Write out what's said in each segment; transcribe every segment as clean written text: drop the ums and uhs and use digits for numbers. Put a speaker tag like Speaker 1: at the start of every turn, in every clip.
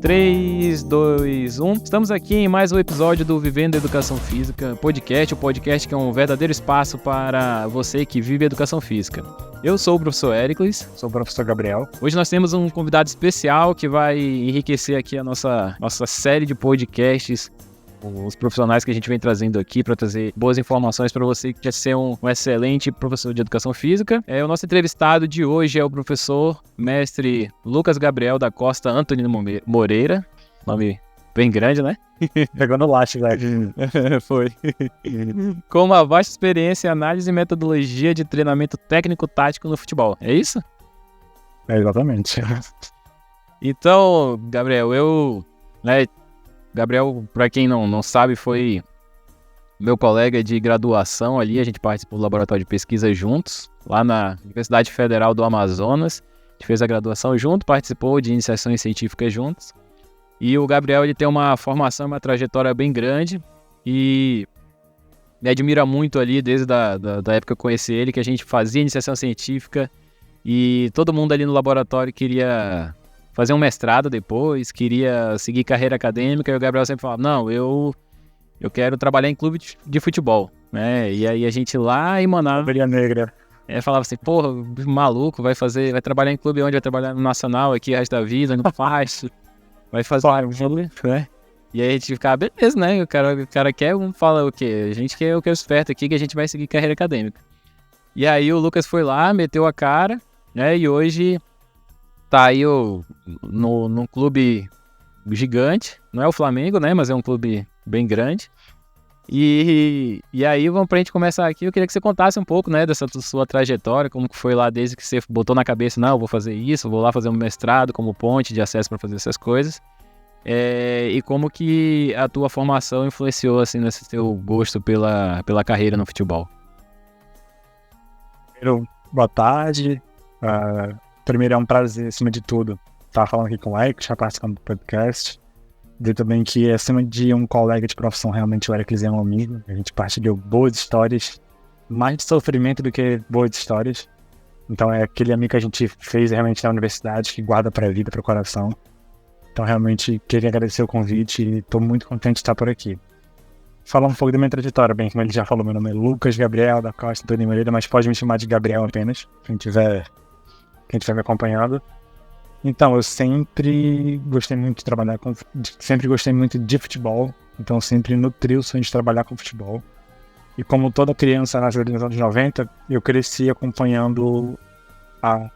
Speaker 1: 3, 2, 1. Estamos aqui em mais um episódio do Vivendo Educação Física Podcast, o podcast que é um verdadeiro espaço para você que vive Educação Física. Eu sou o professor Éricles.
Speaker 2: Sou o professor Gabriel.
Speaker 1: Hoje nós temos um convidado especial que vai enriquecer aqui a nossa série de podcasts, os profissionais que a gente vem trazendo aqui para trazer boas informações para você que quer ser um excelente professor de Educação Física. O nosso entrevistado de hoje é o professor mestre Lucas Gabriel da Costa Antonino Moreira. Nome bem grande, né?
Speaker 2: Pegou no laço, velho.
Speaker 1: Foi. Com uma vasta experiência em análise e metodologia de treinamento técnico-tático no futebol. É isso?
Speaker 2: É, exatamente.
Speaker 1: Então, Gabriel, Gabriel, para quem não sabe, foi meu colega de graduação ali, a gente participou do laboratório de pesquisa juntos, lá na Universidade Federal do Amazonas. A gente fez a graduação junto, participou de iniciações científicas juntos. E o Gabriel, ele tem uma formação, uma trajetória bem grande e me admira muito ali, desde da época que eu conheci ele, que a gente fazia iniciação científica e todo mundo ali no laboratório queria fazer um mestrado depois, queria seguir carreira acadêmica, e o Gabriel sempre falava, não, eu quero trabalhar em clube de futebol, né? E aí a gente lá em Manaus...
Speaker 2: Ovelha negra.
Speaker 1: Falava assim, porra, maluco, vai trabalhar em clube onde? Vai trabalhar no Nacional aqui, o resto da vida, não faz, vai fazer... né? E aí a gente ficava, beleza, né? O cara quer, fala o quê? A gente quer o que é esperto aqui, que a gente vai seguir carreira acadêmica. E aí o Lucas foi lá, meteu a cara, né? E hoje... tá aí num clube gigante, não é o Flamengo, né, mas é um clube bem grande. E aí, pra gente começar aqui, eu queria que você contasse um pouco, né, dessa sua trajetória, como que foi lá desde que você botou na cabeça, não, eu vou fazer isso, vou lá fazer um mestrado como ponte de acesso para fazer essas coisas. E como que a tua formação influenciou, assim, nesse teu gosto pela carreira no futebol.
Speaker 2: Primeiro, boa tarde. Primeiro, é um prazer, acima de tudo, estar falando aqui com o Eric, já participando do podcast. Dizer também que, acima de um colega de profissão, realmente o Eric é um amigo. A gente partilhou boas histórias, mais de sofrimento do que boas histórias. Então é aquele amigo que a gente fez realmente na universidade, que guarda para a vida, para o coração. Então realmente queria agradecer o convite e estou muito contente de estar por aqui. Falar um pouco da minha trajetória, bem, como ele já falou, meu nome é Lucas Gabriel da Costa Antonino Moreira, mas pode me chamar de Gabriel apenas, quem estiver me acompanhando. Então, eu sempre gostei muito de trabalhar sempre gostei muito de futebol, então sempre nutri o sonho de trabalhar com futebol. E como toda criança nas anos 90, eu cresci acompanhando a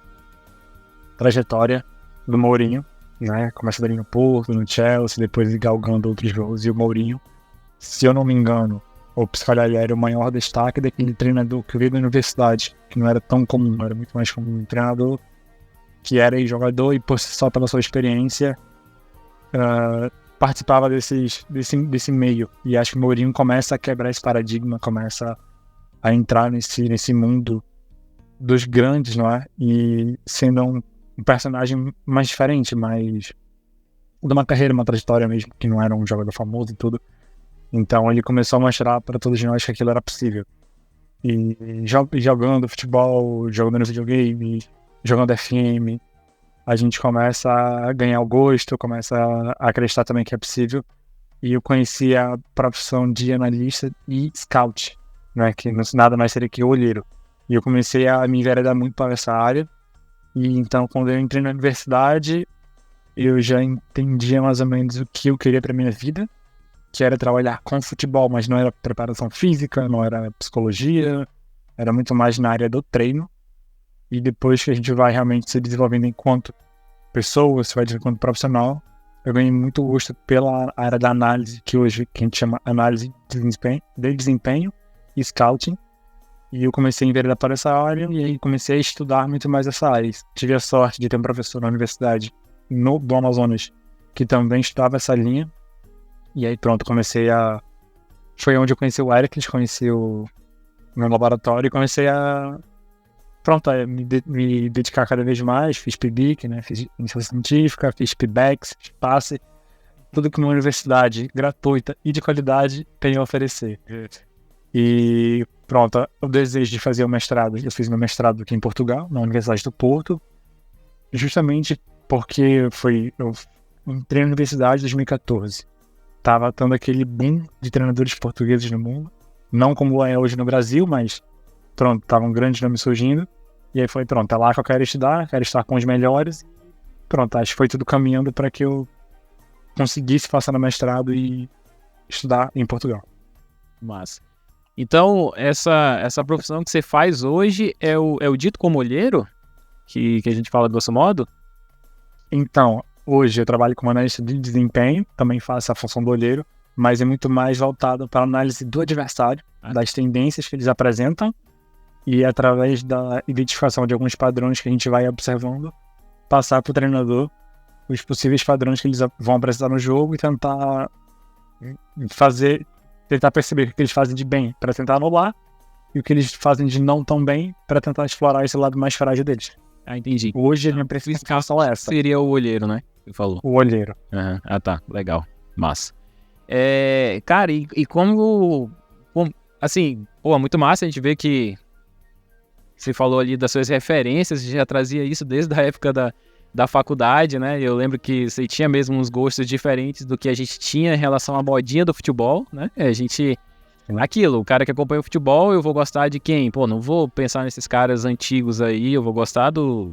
Speaker 2: trajetória do Mourinho, né? Começando ali no Porto, no Chelsea, depois galgando outros voos, e o Mourinho, se eu não me engano, ou se calhar ele era o maior destaque daquele treinador que veio da universidade, que não era tão comum, era muito mais comum um treinador que era jogador e por si só pela sua experiência participava desse meio. E acho que o Mourinho começa a quebrar esse paradigma, começa a entrar nesse mundo dos grandes, não é? E sendo um personagem mais diferente, mais de uma carreira, uma trajetória mesmo, que não era um jogador famoso e tudo. Então ele começou a mostrar para todos nós que aquilo era possível. E jogando futebol, jogando videogame, jogando FM, a gente começa a ganhar o gosto, começa a acreditar também que é possível. E eu conheci a profissão de analista e scout, né, que nada mais seria que olheiro. E eu comecei a me enveredar muito para essa área. E então, quando eu entrei na universidade, eu já entendia mais ou menos o que eu queria para minha vida, que era trabalhar com futebol, mas não era preparação física, não era psicologia, era muito mais na área do treino. E depois que a gente vai realmente se desenvolvendo enquanto pessoa, se vai enquanto profissional, eu ganhei muito gosto pela área da análise, que hoje a gente chama análise de desempenho e scouting. E eu comecei a enveredar para essa área e aí comecei a estudar muito mais essa área. Tive a sorte de ter um professor na universidade do Amazonas que também estudava essa linha. E aí pronto, foi onde eu conheci o Eric, conheci o meu laboratório e comecei a me dedicar cada vez mais. Fiz PIBIC, né? Fiz iniciação científica, fiz PIBEX, fiz PASSE, tudo que uma universidade gratuita e de qualidade tem a oferecer. E pronto, o desejo de fazer o mestrado, eu fiz meu mestrado aqui em Portugal, na Universidade do Porto, justamente porque entrei na universidade em 2014. Tava tendo aquele boom de treinadores portugueses no mundo. Não como é hoje no Brasil, mas pronto, estavam grandes nomes surgindo. E aí foi, pronto, é lá que eu quero estar com os melhores. Pronto, acho que foi tudo caminhando para que eu conseguisse passar no mestrado e estudar em Portugal.
Speaker 1: Massa. Então, essa profissão que você faz hoje é o dito como olheiro? Que a gente fala grosso modo?
Speaker 2: Então, hoje eu trabalho como analista de desempenho, também faço a função do olheiro, mas é muito mais voltado para a análise do adversário, das tendências que eles apresentam, e através da identificação de alguns padrões que a gente vai observando, passar para o treinador os possíveis padrões que eles vão apresentar no jogo e tentar perceber o que eles fazem de bem para tentar anular e o que eles fazem de não tão bem para tentar explorar esse lado mais frágil deles.
Speaker 1: Ah, entendi.
Speaker 2: Hoje a minha principal é essa.
Speaker 1: Seria o olheiro, né? Você falou.
Speaker 2: O olheiro.
Speaker 1: Uhum. Ah, tá. Legal. Massa. Cara, e como... Assim, pô, muito massa a gente ver que você falou ali das suas referências, você já trazia isso desde a época da faculdade, né? Eu lembro que você tinha mesmo uns gostos diferentes do que a gente tinha em relação à modinha do futebol, né? A gente... Aquilo, o cara que acompanha o futebol, eu vou gostar de quem? Pô, não vou pensar nesses caras antigos aí, eu vou gostar do...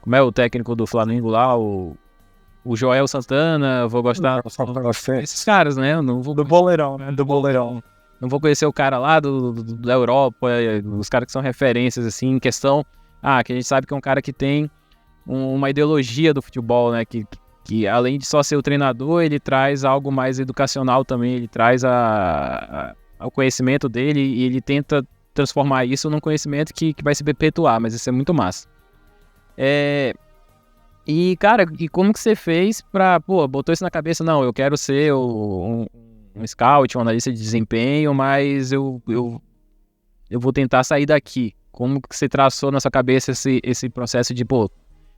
Speaker 1: Como é o técnico do Flamengo lá? O Joel Santana, eu vou gostar desses caros, né? Eu não vou...
Speaker 2: Do boleirão, né? Do boleirão.
Speaker 1: Não vou conhecer o cara lá da Europa, os caras que são referências, assim, em questão... que a gente sabe que é um cara que tem uma ideologia do futebol, né? Que além de só ser o treinador, ele traz algo mais educacional também, ele traz o conhecimento dele e ele tenta transformar isso num conhecimento que vai se perpetuar, mas isso é muito massa. E, cara, e como que você fez pra, botou isso na cabeça, não, eu quero ser um scout, um analista de desempenho, mas eu vou tentar sair daqui. Como que você traçou na sua cabeça esse processo de,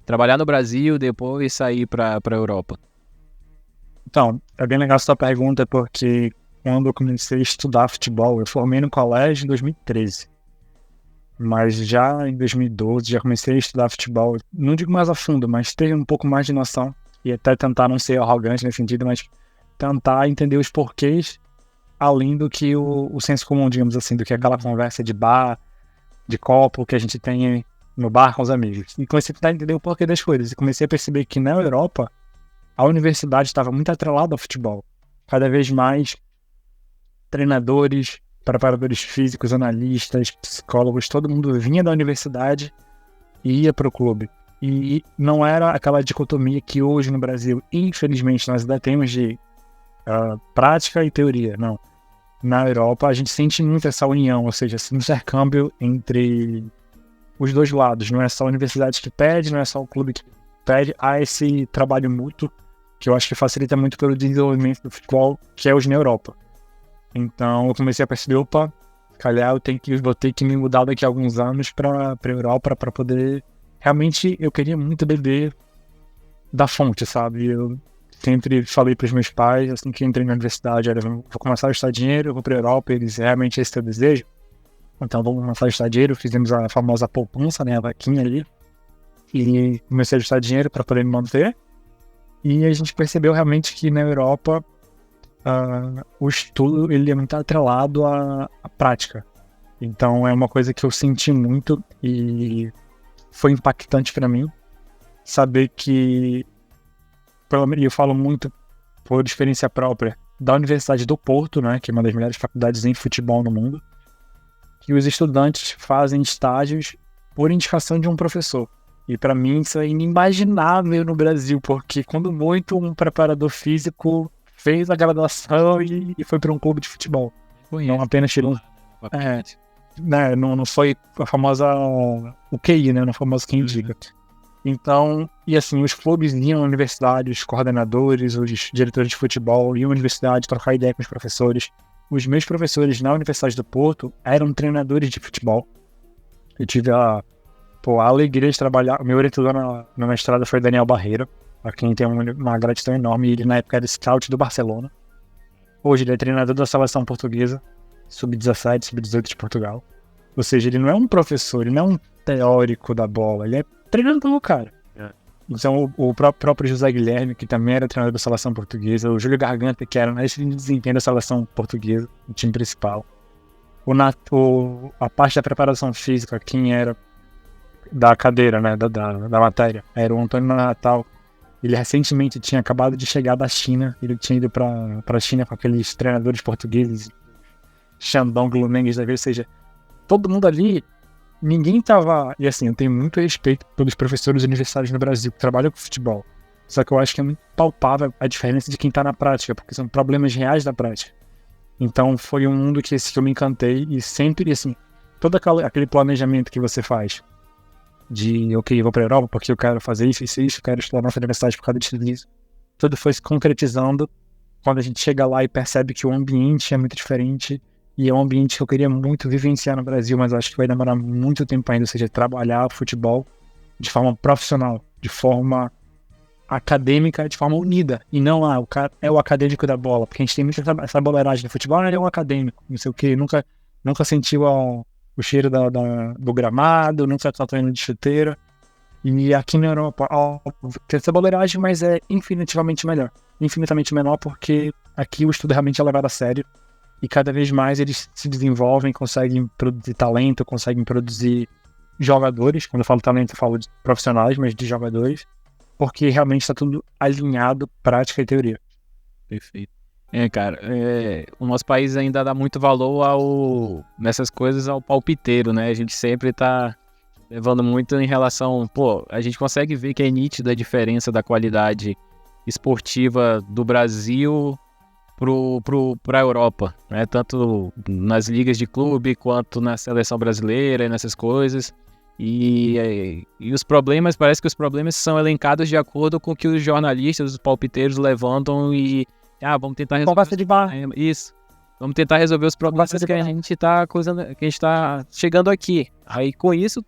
Speaker 1: trabalhar no Brasil, depois sair pra Europa?
Speaker 2: Então, é bem legal essa pergunta, porque quando eu comecei a estudar futebol, eu formei no colégio em 2013. Mas já em 2012, já comecei a estudar futebol, não digo mais a fundo, mas ter um pouco mais de noção, e até tentar não ser arrogante nesse sentido, mas tentar entender os porquês, além do que o senso comum, digamos assim, do que aquela conversa de bar, de copo que a gente tem no bar com os amigos. E comecei a tentar entender o porquê das coisas. E comecei a perceber que na Europa, a universidade estava muito atrelada ao futebol. Cada vez mais treinadores, preparadores físicos, analistas, psicólogos, todo mundo vinha da universidade e ia para o clube. E não era aquela dicotomia que hoje no Brasil, infelizmente, nós ainda temos de prática e teoria. Não. Na Europa, a gente sente muito essa união, ou seja, esse intercâmbio entre os dois lados. Não é só a universidade que pede, não é só o clube que pede. Há esse trabalho mútuo que eu acho que facilita muito pelo desenvolvimento do futebol, que é hoje na Europa. Então, eu comecei a perceber, calhar vou ter que me mudar daqui a alguns anos para a Europa para poder... Realmente, eu queria muito beber da fonte, sabe? Eu sempre falei para os meus pais, assim que entrei na universidade, vou começar a estudar dinheiro, eu vou para a Europa, eles realmente esse teu desejo. Então, vamos começar a estudar dinheiro, fizemos a famosa poupança, né, a vaquinha ali, e comecei a estudar dinheiro para poder me manter. E a gente percebeu realmente que na Europa o estudo ele é muito atrelado à prática. Então, é uma coisa que eu senti muito e foi impactante para mim saber que, eu falo muito por experiência própria, da Universidade do Porto, né, que é uma das melhores faculdades em futebol no mundo, que os estudantes fazem estágios por indicação de um professor. E para mim isso é inimaginável no Brasil, porque quando muito um preparador físico fez a graduação e foi para um clube de futebol. Não apenas tirou... não foi a famosa... o QI, né, não famoso quem indica. Então, e assim, os clubes iam à universidade, os coordenadores, os diretores de futebol iam à universidade trocar ideia com os professores. Os meus professores na Universidade do Porto eram treinadores de futebol. Eu tive a alegria de trabalhar. O meu orientador na mestrado foi Daniel Barreira, a quem tem uma gratidão enorme. Ele na época era scout do Barcelona. Hoje ele é treinador da seleção portuguesa, sub-17, sub-18 de Portugal. Ou seja, ele não é um professor, ele não é um teórico da bola, ele é treinador, cara. Então, o próprio José Guilherme, que também era treinador da seleção portuguesa, o Júlio Garganta, que era analista de desempenho da seleção portuguesa, o time principal. A parte da preparação física, quem era da cadeira, né, da matéria, era o Antônio Natal. Ele recentemente tinha acabado de chegar da China, ele tinha ido para a China com aqueles treinadores portugueses, Shandong Luneng, ou seja, todo mundo ali, ninguém tava... E assim, eu tenho muito respeito pelos professores universitários no Brasil que trabalham com futebol, só que eu acho que é muito palpável a diferença de quem tá na prática, porque são problemas reais da prática. Então foi um mundo que eu me encantei e sempre, assim, todo aquele planejamento que você faz de, ok, eu vou pra Europa porque eu quero fazer isso, eu quero estudar na nossa universidade por causa disso, tudo foi se concretizando quando a gente chega lá e percebe que o ambiente é muito diferente e é um ambiente que eu queria muito vivenciar no Brasil, mas eu acho que vai demorar muito tempo ainda, ou seja, trabalhar o futebol de forma profissional, de forma acadêmica, de forma unida, e não o cara é o acadêmico da bola, porque a gente tem muita essa boleiragem no futebol, ele é um acadêmico, não sei o que, nunca sentiu o cheiro do gramado, nunca tá indo de chuteira, e aqui na Europa tem essa boleiragem, mas é infinitamente menor, porque aqui o estudo realmente é levado a sério, e cada vez mais eles se desenvolvem, conseguem produzir talento, conseguem produzir jogadores, quando eu falo talento eu falo de profissionais, mas de jogadores, porque realmente está tudo alinhado, prática e teoria.
Speaker 1: Perfeito. Cara, o nosso país ainda dá muito valor nessas coisas ao palpiteiro, né? A gente sempre tá levando muito em relação... Pô, a gente consegue ver que é nítida a diferença da qualidade esportiva do Brasil pra Europa, né? Tanto nas ligas de clube, quanto na seleção brasileira e nessas coisas. E os problemas, parece que os problemas são elencados de acordo com o que os jornalistas, os palpiteiros levantam e... vamos tentar resolver...
Speaker 2: Conversa de bar.
Speaker 1: Isso. Vamos tentar resolver os problemas que a gente tá chegando aqui. Aí com isso,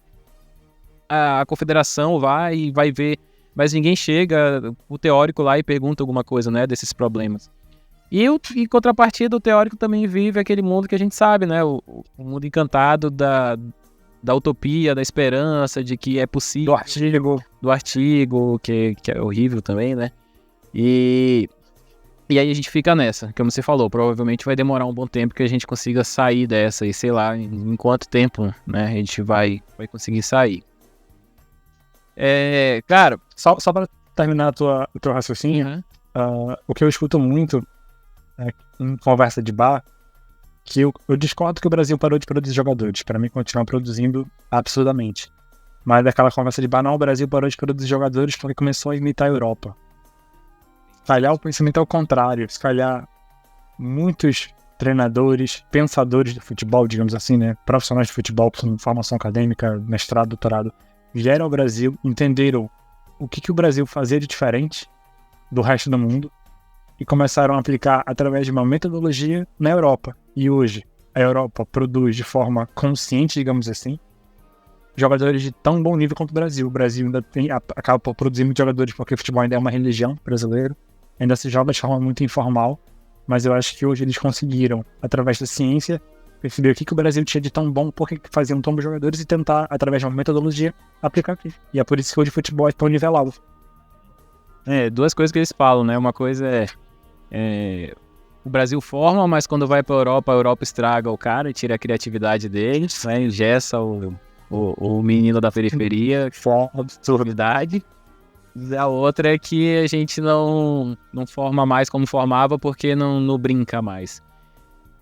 Speaker 1: a confederação vai ver, mas ninguém chega, o teórico lá e pergunta alguma coisa, né, desses problemas. E em contrapartida, o teórico também vive aquele mundo que a gente sabe, né, o mundo encantado da utopia, da esperança, de que é possível. Do artigo, que é horrível também, né? E aí a gente fica nessa, como você falou, provavelmente vai demorar um bom tempo que a gente consiga sair dessa, e sei lá, em quanto tempo, né, a gente vai conseguir sair. Cara...
Speaker 2: Só para terminar o teu raciocínio, o que eu escuto muito em conversa de bar, que eu discordo que o Brasil parou de produzir jogadores, para mim continua produzindo absurdamente. Mas daquela conversa de bar, não, o Brasil parou de produzir jogadores porque começou a imitar a Europa. Se calhar o pensamento é o contrário, se calhar muitos treinadores, pensadores do futebol, digamos assim, né, profissionais de futebol com formação acadêmica, mestrado, doutorado, vieram ao Brasil, entenderam o que o Brasil fazia de diferente do resto do mundo e começaram a aplicar através de uma metodologia na Europa. E hoje a Europa produz de forma consciente, digamos assim, jogadores de tão bom nível quanto o Brasil. O Brasil ainda acaba por produzir muitos jogadores porque o futebol ainda é uma religião brasileira, ainda se joga de forma muito informal, mas eu acho que hoje eles conseguiram, através da ciência, perceber o que o Brasil tinha de tão bom, porque faziam tão bons jogadores e tentar, através de uma metodologia, aplicar aqui. E é por isso que hoje o futebol é tão nivelado.
Speaker 1: Duas coisas que eles falam, né? Uma coisa o Brasil forma, mas quando vai pra Europa, a Europa estraga o cara e tira a criatividade deles, né? Engessa o menino da periferia, absurdidade. A outra é que a gente não forma mais como formava porque não brinca mais.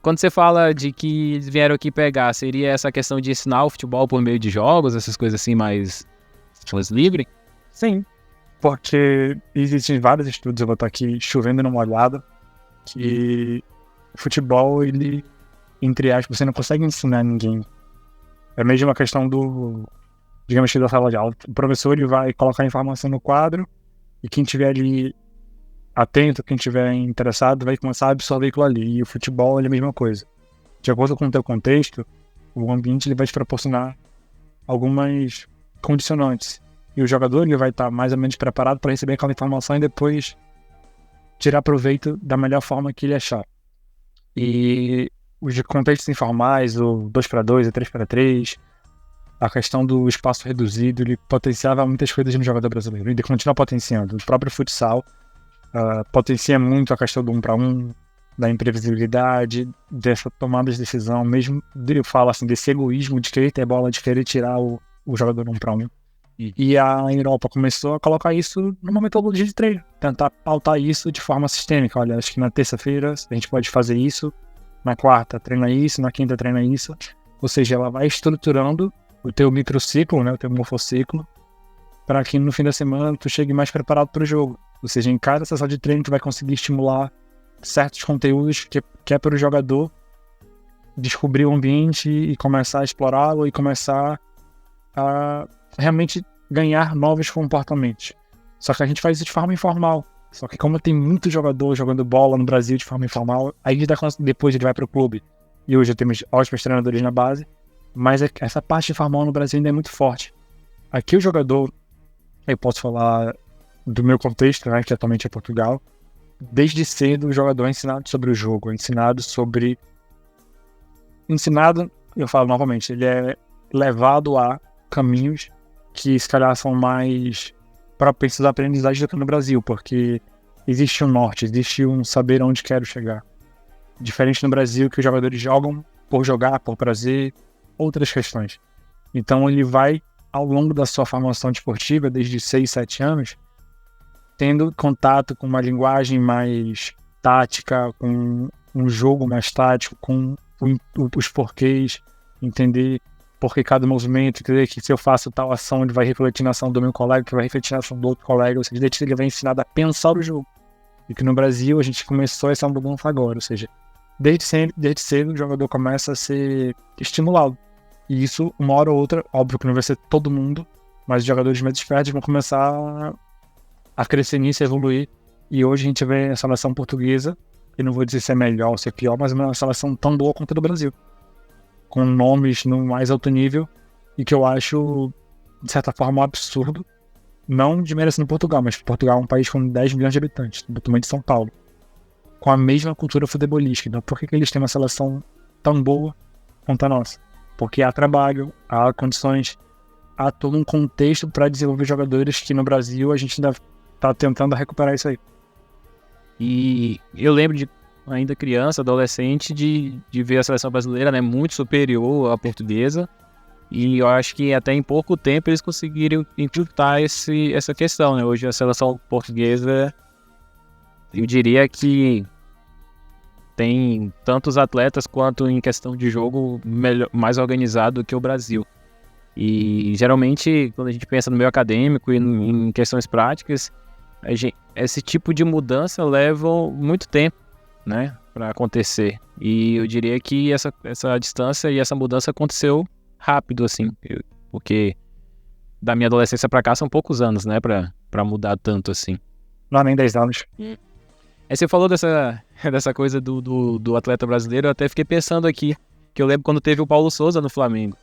Speaker 1: Quando você fala de que eles vieram aqui pegar, seria essa questão de ensinar o futebol por meio de jogos, essas coisas assim mais livre?
Speaker 2: Sim, porque existem vários estudos, eu vou estar aqui chovendo numa molhada, que o futebol, ele, entre aspas, você não consegue ensinar ninguém. É mesmo uma questão digamos que da sala de aula. O professor, ele vai colocar a informação no quadro e quem tiver ali atento, quem tiver interessado, vai começar a absorver aquilo ali. E o futebol é a mesma coisa. De acordo com o teu contexto, o ambiente ele vai te proporcionar algumas condicionantes. E o jogador ele vai estar mais ou menos preparado para receber aquela informação e depois tirar proveito da melhor forma que ele achar. E os contextos informais, o 2x2, o 3x3, a questão do espaço reduzido, ele potenciava muitas coisas no jogador brasileiro. Ele continua potenciando. O próprio futsal potencia muito a questão do 1 para 1, da imprevisibilidade, dessa tomada de decisão, mesmo, eu falo assim, desse egoísmo de querer ter bola, de querer tirar o jogador 1 para 1. E a Europa começou a colocar isso numa metodologia de treino, tentar pautar isso de forma sistêmica. Olha, acho que na terça-feira a gente pode fazer isso, na quarta treina isso, na quinta treina isso. Ou seja, ela vai estruturando o teu microciclo, né, o teu morfociclo, para que no fim da semana tu chegue mais preparado para o jogo. Ou seja, em cada sessão de treino tu vai conseguir estimular certos conteúdos que é para o jogador descobrir o ambiente e começar a explorá-lo e começar a realmente ganhar novos comportamentos. Só que a gente faz isso de forma informal. Só que como tem muito jogador jogando bola no Brasil de forma informal, aí depois ele vai para o clube. E hoje temos ótimos treinadores na base, mas essa parte informal no Brasil ainda é muito forte. Aqui o jogador, eu posso falar do meu contexto, né, que atualmente é Portugal, desde cedo o jogador é ensinado sobre o jogo, é ensinado, eu falo novamente, ele é levado a caminhos que se calhar são mais propensos à aprendizagem do que no Brasil, porque existe um norte, existe um saber onde quero chegar. Diferente no Brasil, que os jogadores jogam por jogar, por prazer, outras questões. Então ele vai, ao longo da sua formação desportiva, desde 6, 7 anos, tendo contato com uma linguagem mais tática, com um jogo mais tático, com os porquês, entender por que cada movimento, entender que se eu faço tal ação, ele vai refletir na ação do meu colega, que vai refletir na ação do outro colega, ou seja, ele vai ensinado a pensar o jogo. E que no Brasil a gente começou essa mudança agora, ou seja, desde cedo o jogador começa a ser estimulado. E isso, uma hora ou outra, óbvio que não vai ser todo mundo, mas os jogadores mais espertos vão começar a crescer nisso, a evoluir. E hoje a gente vê a seleção portuguesa, eu não vou dizer se é melhor ou se é pior, mas é uma seleção tão boa quanto a do Brasil, com nomes no mais alto nível, e que eu acho, de certa forma, um absurdo, não desmerecendo Portugal, mas Portugal é um país com 10 milhões de habitantes, totalmente São Paulo, com a mesma cultura futebolística. Então por que eles têm uma seleção tão boa quanto a nossa? Porque há trabalho, há condições, há todo um contexto para desenvolver jogadores que no Brasil a gente ainda está tentando recuperar isso aí.
Speaker 1: E eu lembro de, ainda criança, adolescente, de ver a seleção brasileira, né, muito superior à portuguesa. E eu acho que até em pouco tempo eles conseguiram imputar essa questão, né? Hoje a seleção portuguesa, eu diria que tem tantos atletas quanto em questão de jogo mais organizado que o Brasil. E geralmente, quando a gente pensa no meio acadêmico e em questões práticas, esse tipo de mudança leva muito tempo, né, para acontecer. E eu diria que essa distância e essa mudança aconteceu rápido, assim, porque da minha adolescência para cá são poucos anos, né, para mudar tanto assim.
Speaker 2: Não, nem 10 anos.
Speaker 1: Aí você falou dessa coisa do atleta brasileiro, eu até fiquei pensando aqui, que eu lembro quando teve o Paulo Souza no Flamengo,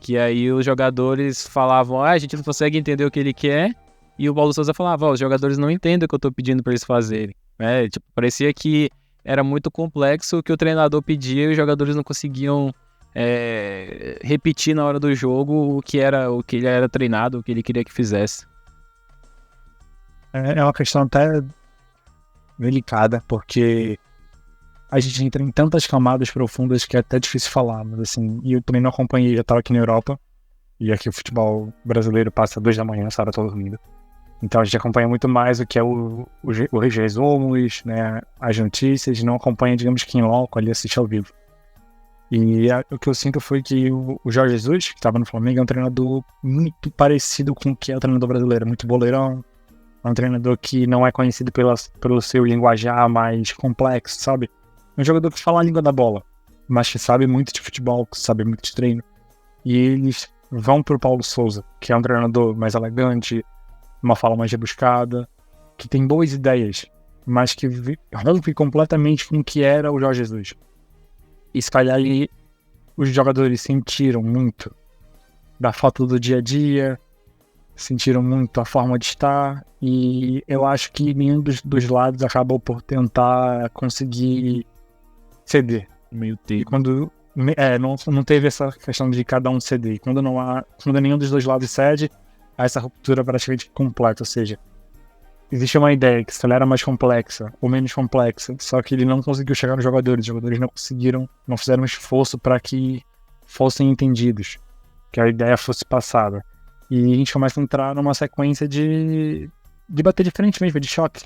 Speaker 1: que aí os jogadores falavam, a gente não consegue entender o que ele quer, e o Paulo Souza falava, os jogadores não entendem o que eu tô pedindo para eles fazerem. Tipo, parecia que era muito complexo o que o treinador pedia e os jogadores não conseguiam repetir na hora do jogo o que ele era treinado, o que ele queria que fizesse.
Speaker 2: É uma questão até delicada, porque a gente entra em tantas camadas profundas que é até difícil falar, mas assim, e eu também não acompanhei, já estava aqui na Europa, e aqui o futebol brasileiro passa 2 da manhã, essa hora eu tô dormindo. Então a gente acompanha muito mais o que é os resumos, né, as notícias, não acompanha, digamos que em loco, ali assiste ao vivo. E o que eu sinto foi que o Jorge Jesus, que estava no Flamengo, é um treinador muito parecido com o que é o treinador brasileiro, muito boleirão, é um treinador que não é conhecido pelo seu linguajar mais complexo, sabe? É um jogador que fala a língua da bola, mas que sabe muito de futebol, que sabe muito de treino. E eles vão pro Paulo Souza, que é um treinador mais elegante, uma fala mais rebuscada, que tem boas ideias, mas que rompe completamente com o que era o Jorge Jesus. E se calhar ali os jogadores sentiram muito da falta do dia a dia, sentiram muito a forma de estar, e eu acho que nenhum dos lados acabou por tentar conseguir ceder.
Speaker 1: Meio termo.
Speaker 2: E quando não teve essa questão de cada um ceder. E quando nenhum dos dois lados cede, há essa ruptura praticamente completa. Ou seja, existe uma ideia que se ela era mais complexa ou menos complexa, só que ele não conseguiu chegar nos jogadores. Os jogadores não fizeram um esforço para que fossem entendidos, que a ideia fosse passada. E a gente começa a entrar numa sequência de bater de frente mesmo, de choque.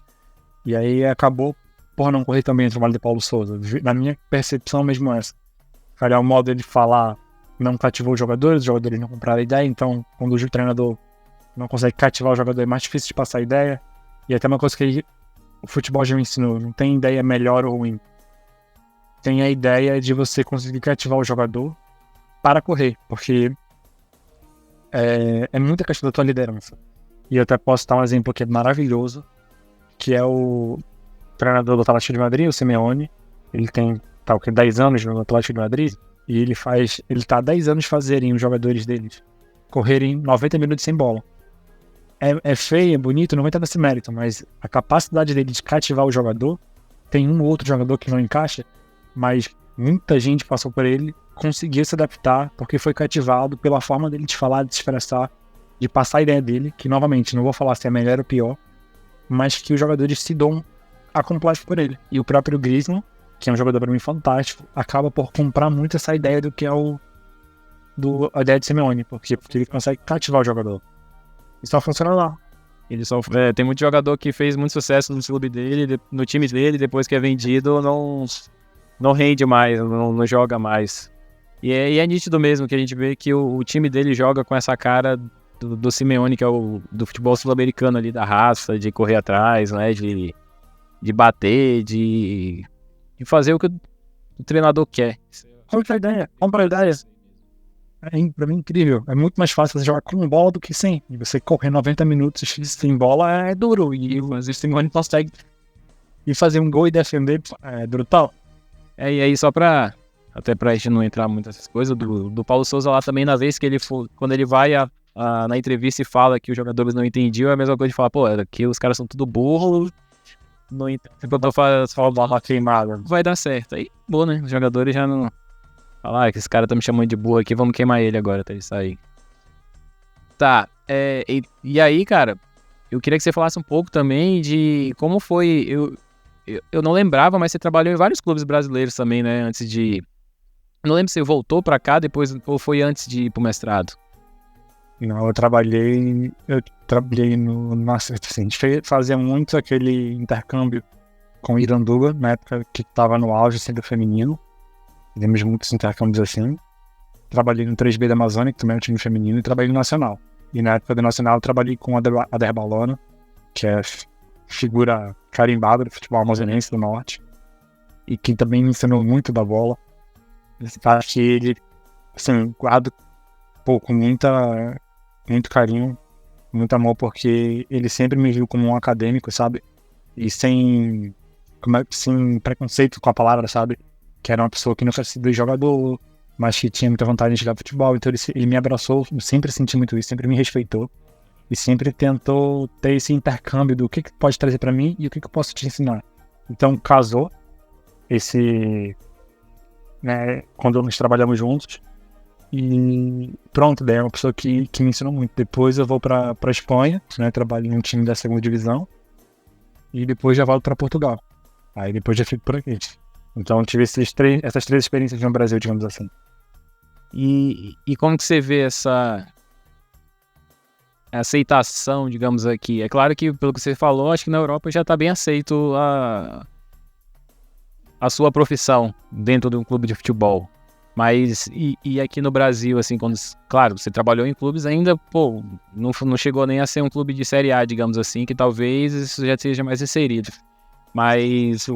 Speaker 2: E aí acabou por não correr também o trabalho de Paulo Souza. Na minha percepção mesmo essa. Calhar o modo de falar não cativou os jogadores não compraram a ideia, então quando o treinador não consegue cativar o jogador é mais difícil de passar a ideia. E até uma coisa que o futebol já me ensinou, não tem ideia melhor ou ruim. Tem a ideia de você conseguir cativar o jogador para correr, porque é muita questão da tua liderança. E eu até posso dar um exemplo que é maravilhoso, que é o treinador do Atlético de Madrid, o Simeone. Ele tem 10 anos no Atlético de Madrid, e ele tá há 10 anos fazerem os jogadores deles correrem 90 minutos sem bola. É feio, é bonito, não vai entrar nesse mérito, mas a capacidade dele de cativar o jogador, tem um ou outro jogador que não encaixa, mas muita gente passou por ele, conseguiu se adaptar, porque foi cativado pela forma dele de falar, de se expressar, de passar a ideia dele, que novamente, não vou falar se é melhor ou pior, mas que os jogadores se dão a completo por ele. E o próprio Griezmann, que é um jogador para mim fantástico, acaba por comprar muito essa ideia do que é a ideia de Simeone, porque ele consegue cativar o jogador. E só funciona lá.
Speaker 1: Tem muito jogador que fez muito sucesso no clube dele, no time dele, depois que é vendido, não rende mais, não joga mais. E é nítido mesmo que a gente vê que o time dele joga com essa cara do Simeone, que é do futebol sul-americano ali, da raça, de correr atrás, né, de bater, de fazer o que o treinador quer.
Speaker 2: Compra a ideia. Pra mim é incrível. É muito mais fácil você jogar com bola do que sem. E você correr 90 minutos sem bola é duro. E às vezes tem consegue e fazer um gol e defender é brutal.
Speaker 1: E aí até pra gente não entrar muito nessas coisas, do Paulo Souza lá também, na vez que ele for, quando ele vai na entrevista e fala que os jogadores não entendiam, é a mesma coisa de falar, pô, aqui os caras são tudo burro, não entendo. Se eu falando uma queimada, vai dar certo. Aí, bom, né? Os jogadores já não... Falar, que esse cara tá me chamando de burro aqui, vamos queimar ele agora até ele sair. Tá, e aí, cara, eu queria que você falasse um pouco também de como foi... Eu não lembrava, mas você trabalhou em vários clubes brasileiros também, né? Antes de... Eu não lembro se você voltou pra cá depois ou foi antes de ir pro mestrado.
Speaker 2: Não, eu trabalhei no... Nossa, assim, a gente fazia muito aquele intercâmbio com Iranduba, na época que tava no auge sempre feminino. Fizemos muitos intercâmbios assim. Trabalhei no 3B da Amazônia, que também é um time feminino, e trabalhei no Nacional. E na época do Nacional eu trabalhei com a Ader Balona, que é figura carimbada do futebol amazonense do Norte, e que também me ensinou muito da bola. Acho que ele, assim, guardo com muito carinho, muito amor, porque ele sempre me viu como um acadêmico, sabe? E sem preconceito com a palavra, sabe? Que era uma pessoa que nunca tinha sido jogador, mas que tinha muita vontade de jogar futebol. Então ele me abraçou, eu sempre senti muito isso, sempre me respeitou. E sempre tentou ter esse intercâmbio do que pode trazer pra mim e o que eu posso te ensinar. Então casou né, quando nós trabalhamos juntos. E pronto, daí é uma pessoa que me ensinou muito. Depois eu vou pra Espanha, né, trabalho em um time da 2ª divisão. E depois já volto pra Portugal. Aí depois já fico por aqui. Então tive essas 3 experiências no Brasil, digamos assim.
Speaker 1: E como que você vê essa aceitação, digamos aqui? É claro que, pelo que você falou, acho que na Europa já está bem aceito a sua profissão dentro de um clube de futebol. Mas, e aqui no Brasil, assim, claro, você trabalhou em clubes ainda, pô, não chegou nem a ser um clube de Série A, digamos assim, que talvez isso já seja mais inserido. Mas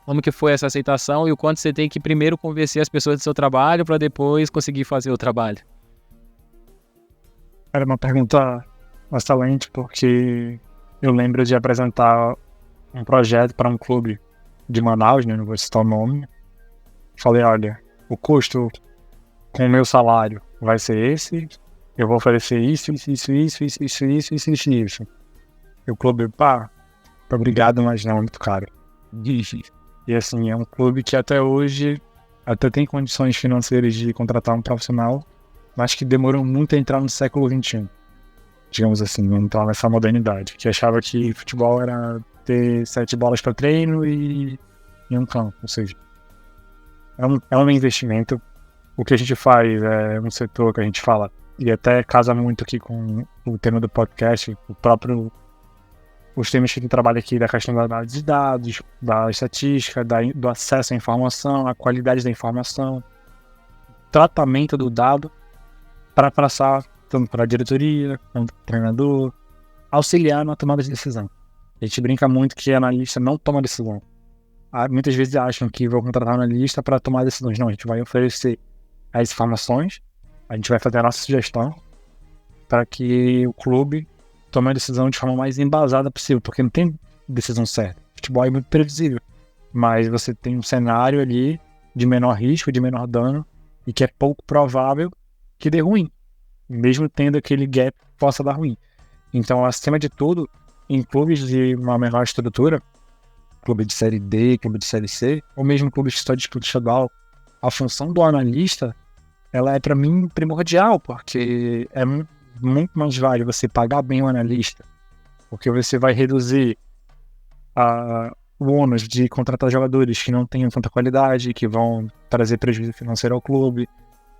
Speaker 1: como que foi essa aceitação e o quanto você tem que primeiro convencer as pessoas do seu trabalho para depois conseguir fazer o trabalho?
Speaker 2: Era uma pergunta excelente, porque eu lembro de apresentar um projeto para um clube de Manaus, né, não vou citar o nome. Falei, olha, o custo com o meu salário vai ser esse, eu vou oferecer isso. E o clube, obrigado, mas não, é muito caro. E assim, é um clube que até hoje até tem condições financeiras de contratar um profissional, mas que demorou muito a entrar no século XXI, digamos assim, entrar nessa modernidade, que achava que futebol era ter 7 bolas para treino e um campo, ou seja, é um investimento. O que a gente faz é um setor que a gente fala, e até casa muito aqui com o tema do podcast, os temas que a gente trabalha aqui da questão da análise de dados, da estatística, do acesso à informação, a qualidade da informação, tratamento do dado para passar tanto para a diretoria, quanto para o treinador, auxiliar na tomada de decisão. A gente brinca muito que analista não toma decisão. Muitas vezes acham que vão contratar um analista para tomar decisões. Não, a gente vai oferecer as informações, a gente vai fazer a nossa sugestão para que o clube tome a decisão de forma mais embasada possível, porque não tem decisão certa. O futebol é muito previsível, mas você tem um cenário ali de menor risco, de menor dano, e que é pouco provável que dê ruim, mesmo tendo aquele gap que possa dar ruim. Então, acima de tudo, em clubes de uma menor estrutura, clube de série D, clube de série C, ou mesmo clubes que só disputam estadual, a função do analista, ela é para mim primordial, porque é muito mais vale você pagar bem o analista, porque você vai reduzir o ônus de contratar jogadores que não tenham tanta qualidade, que vão trazer prejuízo financeiro ao clube,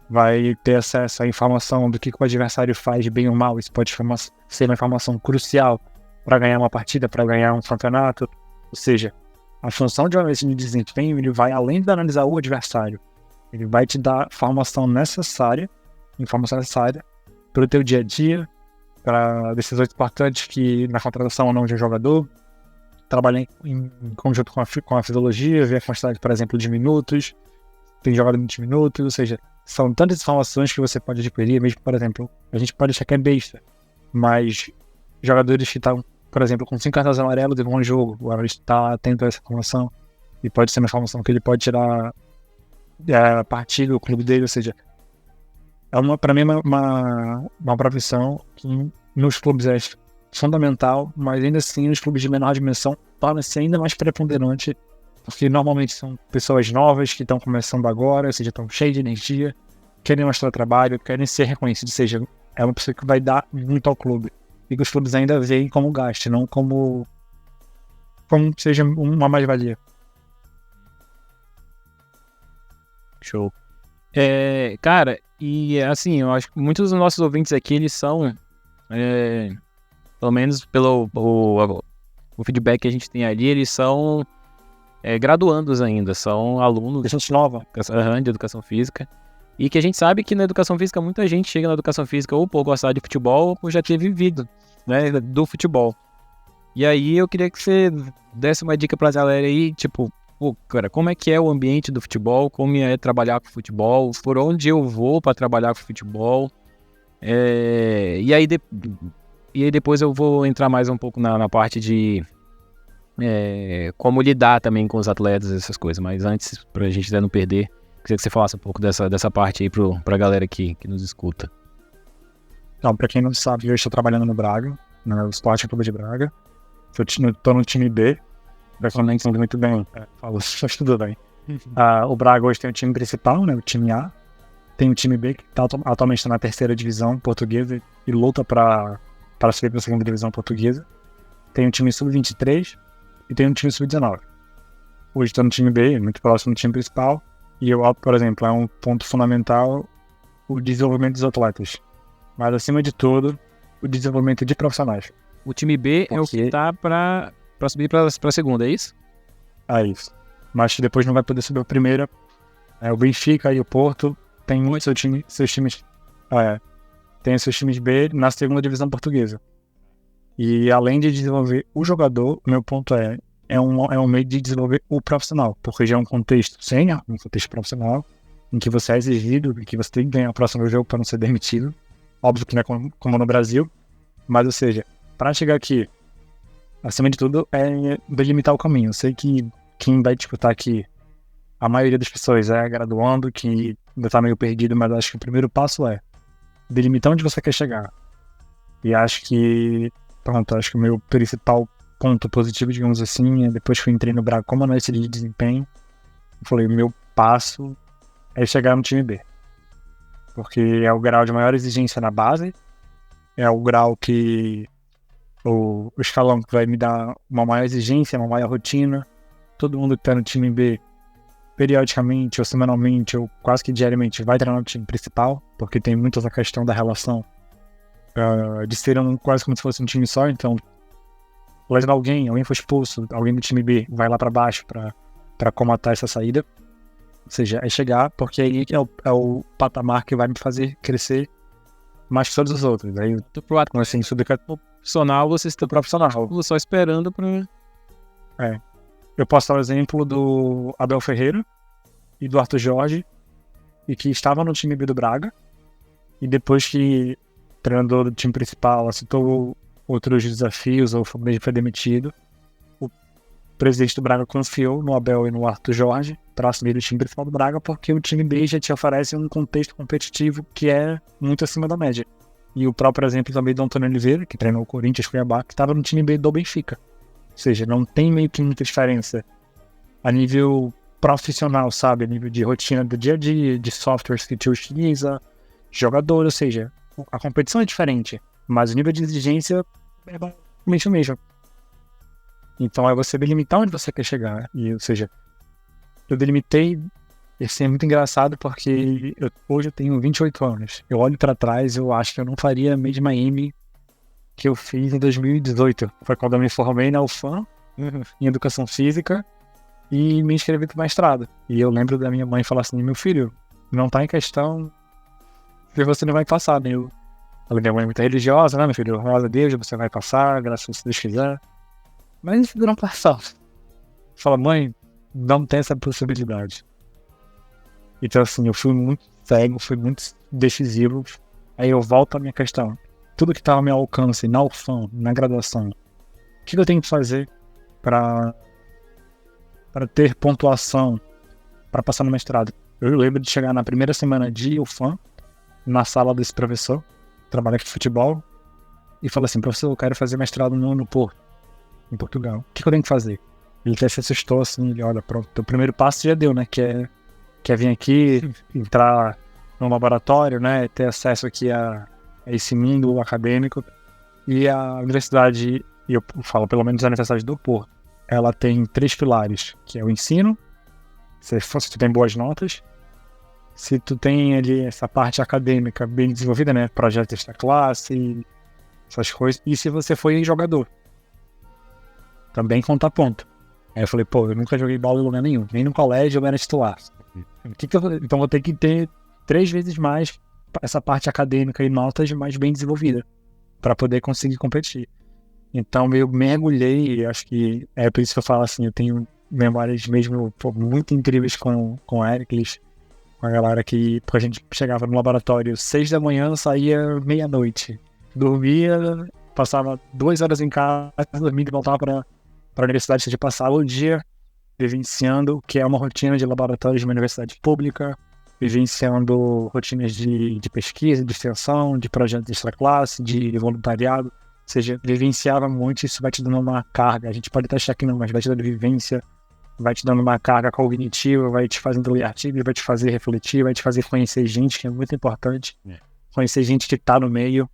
Speaker 2: vai ter acesso à informação do que o adversário faz bem ou mal. Isso pode ser uma informação crucial para ganhar uma partida, para ganhar um campeonato. Ou seja, a função de um analista de desempenho, ele vai além de analisar o adversário, ele vai te dar informação necessária para o teu dia a dia, para decisões importantes que na contratação ou não de um jogador, trabalhar em conjunto com a fisiologia, ver a quantidade, por exemplo, de minutos, tem jogado muitos minutos, ou seja, são tantas informações que você pode adquirir, mesmo, por exemplo, a gente pode achar que é besta, mas jogadores que estão, por exemplo, com 5 cartões amarelos em um jogo, o analista está atento a essa informação, e pode ser uma informação que ele pode tirar a partir do clube dele, ou seja, para mim é uma profissão que nos clubes é fundamental, mas ainda assim nos clubes de menor dimensão torna-se ainda mais preponderante, porque normalmente são pessoas novas que estão começando agora, ou seja, estão cheias de energia, querem mostrar trabalho, querem ser reconhecidos, ou seja, é uma pessoa que vai dar muito ao clube, e que os clubes ainda veem como gasto, não como seja uma mais-valia.
Speaker 1: Show. Cara, e assim, eu acho que muitos dos nossos ouvintes aqui, eles são, pelo menos pelo o feedback que a gente tem ali, eles são graduandos ainda, são alunos de educação física, e que a gente sabe que na educação física muita gente chega na educação física ou por gostar de futebol ou já ter vivido, né, do futebol. E aí eu queria que você desse uma dica pra galera aí, tipo, pô, cara, como é que é o ambiente do futebol, como é trabalhar com futebol, por onde eu vou para trabalhar com futebol, e aí depois eu vou entrar mais um pouco na parte de como lidar também com os atletas, essas coisas, mas antes, pra gente não perder, queria que você falasse um pouco dessa parte aí pra galera que nos escuta.
Speaker 2: Então, pra quem não sabe, eu estou trabalhando no Braga, no Sport Clube de Braga, estou no time B, pra quem não entende muito bem, só estudo bem. O Braga hoje tem o time principal, né, o time A, tem o time B, que atualmente está na 3ª divisão portuguesa e luta para subir para a 2ª divisão portuguesa. Tem o time sub-23 e tem o time sub-19. Hoje estou no time B, muito próximo do time principal, e eu, por exemplo, é um ponto fundamental o desenvolvimento dos atletas. Mas, acima de tudo, o desenvolvimento de profissionais.
Speaker 1: O time B é o que tá para subir para a 2ª, é isso?
Speaker 2: É isso. Mas depois não vai poder subir a 1ª. O Benfica e o Porto têm seus times B na 2ª divisão portuguesa. E além de desenvolver o jogador, o meu ponto é um meio de desenvolver o profissional, porque já é um contexto sênior, um contexto profissional, em que você é exigido, em que você tem que ganhar o próximo jogo para não ser demitido. Óbvio que não é como no Brasil, mas, ou seja, para chegar aqui, acima de tudo, é delimitar o caminho. Eu sei que quem vai disputar aqui, a maioria das pessoas é graduando, que ainda está meio perdido, mas acho que o primeiro passo é delimitar onde você quer chegar. E acho que o meu principal ponto positivo, digamos assim, é depois que eu entrei no Braga como analista de desempenho, eu falei, o meu passo é chegar no time B. Porque é o grau de maior exigência na base, é o grau que o escalão que vai me dar uma maior exigência, uma maior rotina. Todo mundo que tá no time B, periodicamente ou semanalmente ou quase que diariamente, vai treinar no time principal, porque tem muito essa questão da relação de ser quase como se fosse um time só. Então, lesão alguém foi expulso, alguém do time B vai lá pra baixo pra comatar essa saída. Ou seja, é chegar, porque aí é o patamar que vai me fazer crescer mais que todos os outros. Aí,
Speaker 1: Pro assim, profissional, você está
Speaker 2: profissional.
Speaker 1: só esperando pra...
Speaker 2: Eu posso dar o exemplo do Abel Ferreira e do Arthur Jorge, e que estavam no time B do Braga, e depois que o treinador do time principal aceitou outros desafios ou mesmo foi demitido, o presidente do Braga confiou no Abel e no Arthur Jorge para assumir o time principal do Braga, porque o time B já te oferece um contexto competitivo que é muito acima da média. E o próprio exemplo também do Antônio Oliveira, que treinou o Corinthians, Cuiabá, que estava no time B do Benfica. Ou seja, não tem meio que muita diferença a nível profissional, sabe? A nível de rotina do dia a dia, de softwares que te utiliza, jogador, ou seja, a competição é diferente, mas o nível de exigência é basicamente o mesmo. Então é você delimitar onde você quer chegar. E, ou seja, eu delimitei, assim, é muito engraçado porque hoje eu tenho 28 anos. Eu olho pra trás, eu acho que eu não faria a mesma M que eu fiz em 2018. Foi quando eu me formei na UFAM, em Educação Física, e me inscrevi pro mestrado. E eu lembro da minha mãe falar assim: meu filho, não tá em questão se você não vai passar, né? Minha mãe é muito religiosa, né, meu filho? Rosa a Deus, você vai passar, graças a Deus quiser. Mas se não passar, fala, mãe, não tem essa possibilidade. Então, assim, eu fui muito cego, fui muito decisivo. Aí eu volto à minha questão. Tudo que estava ao meu alcance, na UFAM, na graduação, o que eu tenho que fazer para ter pontuação, para passar no mestrado? Eu lembro de chegar na primeira semana de UFAM, na sala desse professor, trabalha aqui de futebol, e falar assim: professor, eu quero fazer mestrado no Porto, em Portugal. O que eu tenho que fazer? Ele até se assustou assim, ele: olha, pronto, o primeiro passo já deu, né? Que é vir aqui, entrar no laboratório, né? Ter acesso aqui a esse mundo acadêmico. E a universidade, e eu falo pelo menos a Universidade do Porto, ela tem 3 pilares, que é o ensino, se tu tem boas notas, se tu tem ali essa parte acadêmica bem desenvolvida, né? Projeto extra classe, essas coisas, e se você foi jogador, também conta ponto. Aí eu falei, pô, eu nunca joguei bola em lugar nenhum, nem no colégio eu era titular. Então vou ter que ter 3 vezes mais essa parte acadêmica e notas mais bem desenvolvida para poder conseguir competir. Então eu mergulhei, acho que é por isso que eu falo assim, eu tenho memórias mesmo muito incríveis com o Ericles, com a galera que, porque a gente chegava no laboratório 6 da manhã, saía meia-noite, dormia, passava 2 horas em casa, dormia e voltava para a universidade, de passar o dia vivenciando o que é uma rotina de laboratórios de uma universidade pública, vivenciando rotinas de pesquisa, de extensão, de projetos extra classe, de voluntariado. Ou seja, vivenciava muito, isso vai te dando uma carga. A gente pode até achar que não, mas vai te dando vivência, vai te dando uma carga cognitiva, vai te fazendo ler artigos, vai te fazer refletir, vai te fazer conhecer gente, que é muito importante. Conhecer gente que tá no meio.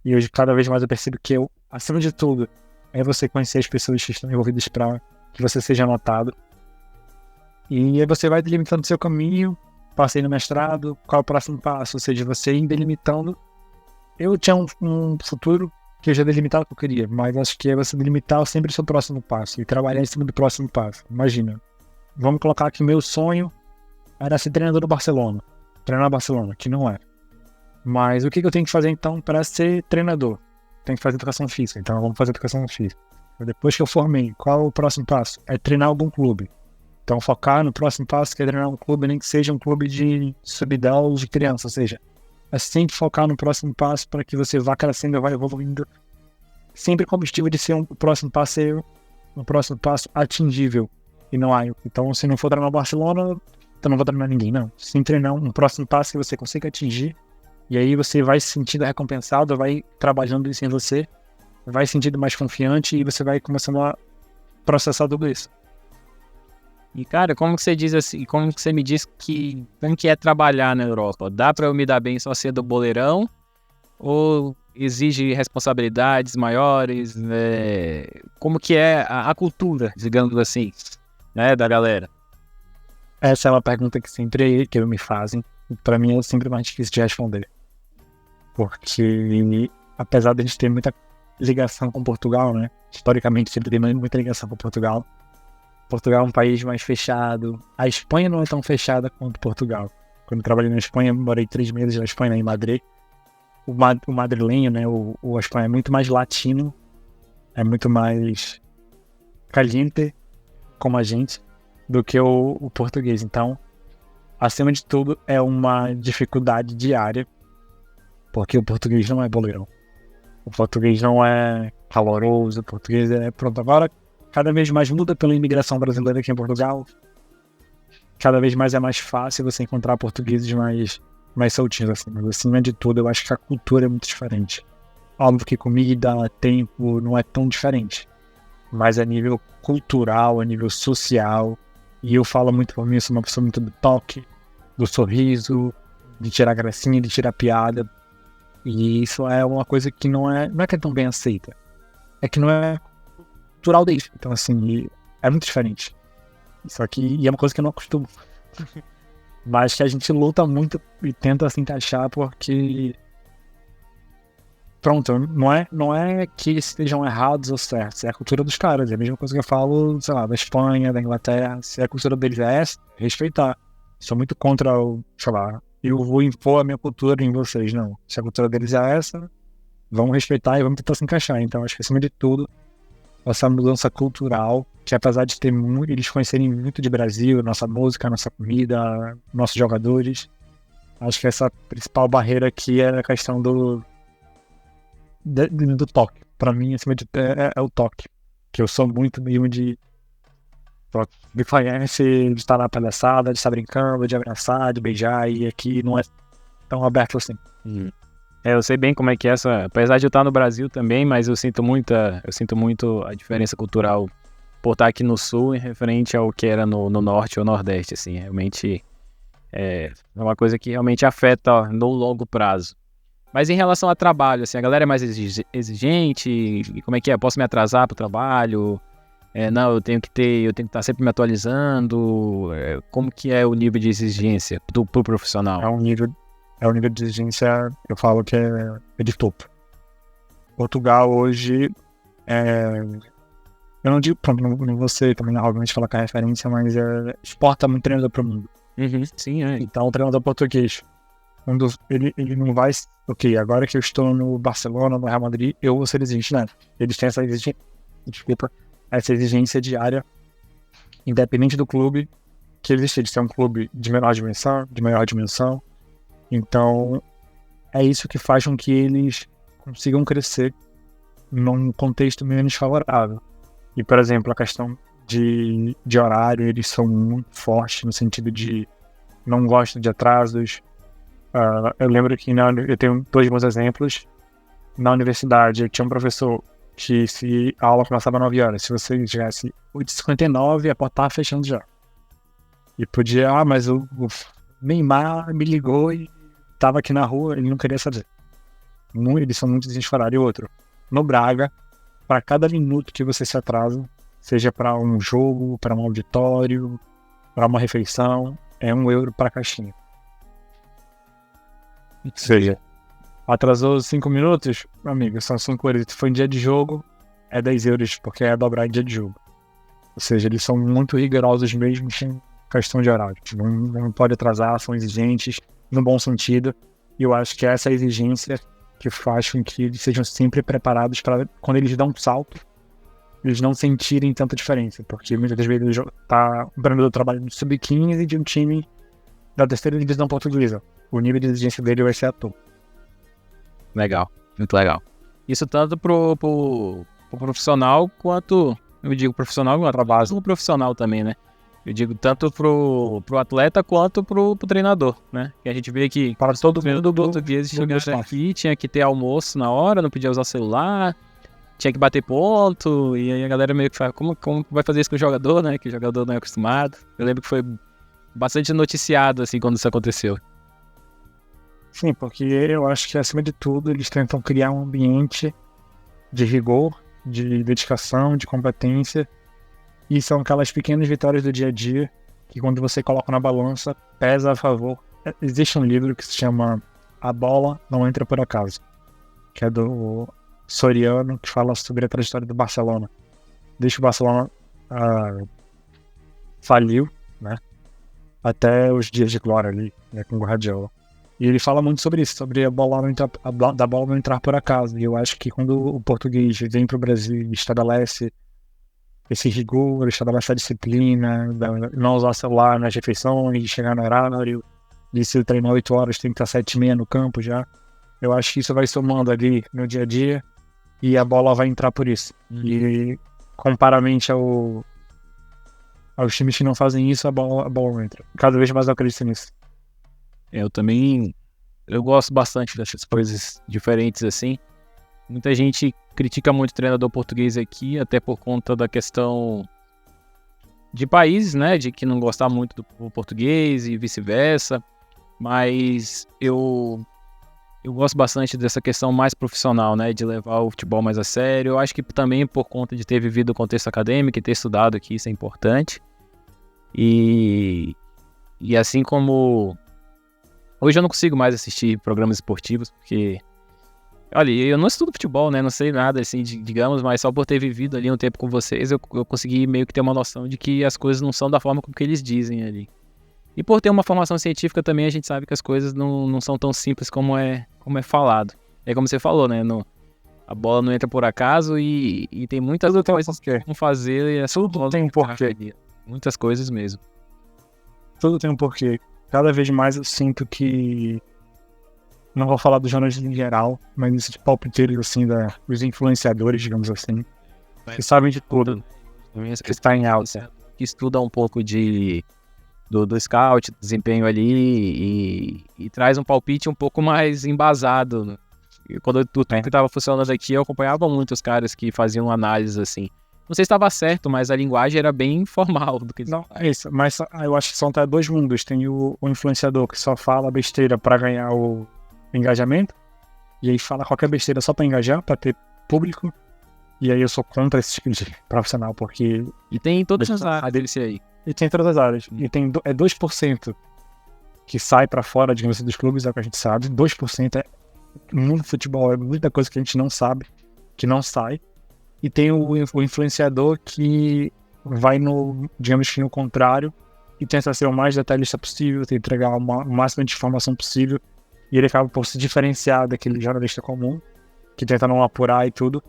Speaker 2: E hoje, cada vez mais eu percebo que acima de tudo, é você conhecer as pessoas que estão envolvidas para que você seja notado. E aí você vai delimitando o seu caminho. Passei no mestrado, qual é o próximo passo? Ou seja, você ir delimitando. Eu tinha um futuro que eu já delimitava o que eu queria, mas acho que é você delimitar sempre o seu próximo passo e trabalhar em cima do próximo passo. Imagina, vamos colocar que o meu sonho era ser treinador do Barcelona, treinar o Barcelona, que não é. Mas o que eu tenho que fazer então para ser treinador? Tenho que fazer educação física, então vamos fazer educação física. Depois que eu formei, qual é o próximo passo? É treinar algum clube. Então focar no próximo passo, que é treinar um clube, nem que seja um clube de sub-10 de criança, ou seja, é sempre focar no próximo passo para que você vá crescendo e vá evoluindo. Sempre com o objetivo de ser um próximo passo atingível e não há. Então, se não for treinar no Barcelona, então não vou treinar ninguém, não. Sim, treinar um próximo passo que você consiga atingir, e aí você vai se sentindo recompensado, vai trabalhando isso em você, vai se sentindo mais confiante e você vai começando a processar tudo isso.
Speaker 1: E, cara, como que você diz assim, como que você me diz como que é trabalhar na Europa? Dá pra eu me dar bem só sendo boleirão? Ou exige responsabilidades maiores? Como que é a cultura, digamos assim, né, da galera?
Speaker 2: Essa é uma pergunta que sempre que me fazem. Para mim é sempre mais difícil de responder. Porque, apesar de a gente ter muita ligação com Portugal, né? Historicamente sempre tem muita ligação com Portugal. Portugal é um país mais fechado. A Espanha não é tão fechada quanto Portugal. Quando eu trabalhei na Espanha, morei 3 meses na Espanha, em Madrid. O madrilenho, né? O espanhol é muito mais latino. É muito mais caliente, como a gente, do que o português. Então, acima de tudo, é uma dificuldade diária, porque o português não é boleirão. O português não é caloroso, o português é pronto. Agora, cada vez mais muda pela imigração brasileira aqui em Portugal. Cada vez mais é mais fácil você encontrar portugueses mais soltinhos, assim. Mas acima de tudo, eu acho que a cultura é muito diferente. Óbvio que comida, tempo, não é tão diferente. Mas a nível cultural, a nível social, e eu falo muito por mim, eu sou uma pessoa muito do toque, do sorriso, de tirar gracinha, de tirar piada. E isso é uma coisa que não é que é tão bem aceita. É que não é cultural deles. Então, assim, é muito diferente. Isso aqui, e é uma coisa que eu não acostumo. Mas que a gente luta muito e tenta se encaixar porque... Pronto, não é que estejam errados ou certos, é a cultura dos caras. É a mesma coisa que eu falo, sei lá, da Espanha, da Inglaterra. Se a cultura deles é essa, respeitar. Sou muito contra sei lá, eu vou impor a minha cultura em vocês, não. Se a cultura deles é essa, vamos respeitar e vamos tentar se encaixar. Então, acho que acima de tudo, essa mudança cultural, que apesar de ter eles conhecerem muito de Brasil, nossa música, nossa comida, nossos jogadores, acho que essa principal barreira aqui é a questão do toque. Pra mim, acima de tudo, é o toque. Que eu sou muito meio de... Me conhece, de estar na palhaçada, de estar brincando, de abraçar, de beijar, e aqui não é tão aberto assim.
Speaker 1: Eu sei bem como é que é essa... Apesar de eu estar no Brasil também, mas eu sinto muito a diferença cultural por estar aqui no Sul em referente ao que era no Norte ou Nordeste, assim. Realmente é uma coisa que realmente afeta no longo prazo. Mas em relação a trabalho, assim, a galera é mais exigente? E como é que é? Eu posso me atrasar pro trabalho? Não, eu tenho que estar sempre me atualizando. Como que é o nível de exigência pro profissional?
Speaker 2: É um nível de exigência, eu falo que é de topo. Portugal hoje eu não digo, pronto, não vou ser também obviamente falar com a referência, mas exporta muito treinador pro mundo.
Speaker 1: Sim, é.
Speaker 2: Então o treinador português, ele não vai... Ok, agora que eu estou no Barcelona, no Real Madrid, eu vou ser exigente, né? Eles têm essa exigência diária, independente do clube que existe. Eles têm um clube de menor dimensão. Então, é isso que faz com que eles consigam crescer num contexto menos favorável. E, por exemplo, a questão de horário, eles são muito fortes no sentido de não gostam de atrasos. Eu lembro que eu tenho 2 bons exemplos. Na universidade, eu tinha um professor que, se a aula começava às 9 horas, se você chegasse 8h59, a porta estava fechando já. E podia, mas o Neymar me ligou e estava aqui na rua, ele não queria saber. Eles são muito desesperados. E outro, no Braga, para cada minuto que você se atrasa, seja para um jogo, para um auditório, para uma refeição, é €1 para a caixinha. Ou seja, atrasou 5 minutos, meu amigo, são 5 euros. Se foi em dia de jogo, é 10 euros, porque é dobrar em dia de jogo. Ou seja, eles são muito rigorosos mesmo com questão de horário. Não pode atrasar, são exigentes, no bom sentido. E eu acho que é essa exigência que faz com que eles sejam sempre preparados para, quando eles dão um salto, eles não sentirem tanta diferença. Porque muitas vezes um treinador trabalha no sub-15 de um time da terceira divisão portuguesa. O nível de exigência dele vai ser a topo.
Speaker 1: Legal, muito legal. Isso tanto pro profissional quanto... Eu digo profissional quanto base do profissional também, né? Eu digo tanto pro atleta quanto pro treinador, né? Que a gente vê que
Speaker 2: para todo mundo
Speaker 1: português chegando aqui, tinha que ter almoço na hora, não podia usar celular. tinha que bater ponto, e aí a galera meio que fala, como vai fazer isso com o jogador, né? Que o jogador não é acostumado. Eu lembro que foi bastante noticiado, assim, quando isso aconteceu.
Speaker 2: Sim, porque eu acho que, acima de tudo, eles tentam criar um ambiente de rigor, de dedicação, de competência, e são aquelas pequenas vitórias do dia a dia que, quando você coloca na balança, pesa a favor. Existe um livro que se chama A Bola Não Entra Por Acaso, que é do Soriano, que fala sobre a trajetória do Barcelona. Desde que o Barcelona faliu, né, até os dias de glória ali, né, com o Guardiola. E ele fala muito sobre isso, sobre da bola não entrar por acaso. E eu acho que quando o português vem para o Brasil e estabelece esse rigor, estabelece a disciplina, não usar celular nas refeições, chegar no horário, de se treinar 8 horas, tem que estar 7h30 no campo já. Eu acho que isso vai somando ali no dia a dia e a bola vai entrar por isso. E comparamente aos times que não fazem isso, a bola entra. Cada vez mais eu acredito nisso.
Speaker 1: Eu gosto bastante dessas coisas diferentes assim. Muita gente critica muito o treinador português aqui, até por conta da questão de países, né, de que não gostar muito do português e vice-versa, mas eu gosto bastante dessa questão mais profissional, né, de levar o futebol mais a sério. Eu acho que também por conta de ter vivido o contexto acadêmico e ter estudado aqui, isso é importante. E assim como hoje eu não consigo mais assistir programas esportivos, porque, olha, eu não estudo futebol, né? Não sei nada, assim, digamos, mas só por ter vivido ali um tempo com vocês, eu consegui meio que ter uma noção de que as coisas não são da forma como que eles dizem ali. E por ter uma formação científica também, a gente sabe que as coisas não são tão simples como é falado. É como você falou, né? A bola não entra por acaso e tem muitas outras coisas que vão fazer.
Speaker 2: Tudo tem um porquê.
Speaker 1: Muitas coisas mesmo.
Speaker 2: Tudo tem um porquê. Cada vez mais eu sinto que, não vou falar dos jornalistas em geral, mas esses palpiteiros assim, dos influenciadores, digamos assim, que sabem de tudo, que está em alta.
Speaker 1: Que estuda um pouco do scout, do desempenho ali e traz um palpite um pouco mais embasado, né? Quando tudo que estava funcionando aqui, eu acompanhava muito os caras que faziam análise assim. Não sei se estava certo, mas a linguagem era bem informal.
Speaker 2: Não, é isso. Mas eu acho que são até dois mundos. Tem o influenciador que só fala besteira para ganhar o engajamento. E aí fala qualquer besteira só para engajar, para ter público. E aí eu sou contra esse tipo de profissional, porque...
Speaker 1: E tem em todas as áreas dele aí.
Speaker 2: E tem em todas as áreas. E tem 2% que sai para fora, digamos assim, dos clubes, é o que a gente sabe. 2% no mundo do futebol é muita coisa que a gente não sabe, que não sai. E tem o influenciador que vai digamos que no contrário, e tenta ser o mais detalhista possível, tenta entregar o máximo de informação possível, e ele acaba por se diferenciar daquele jornalista comum, que tenta não apurar e tudo,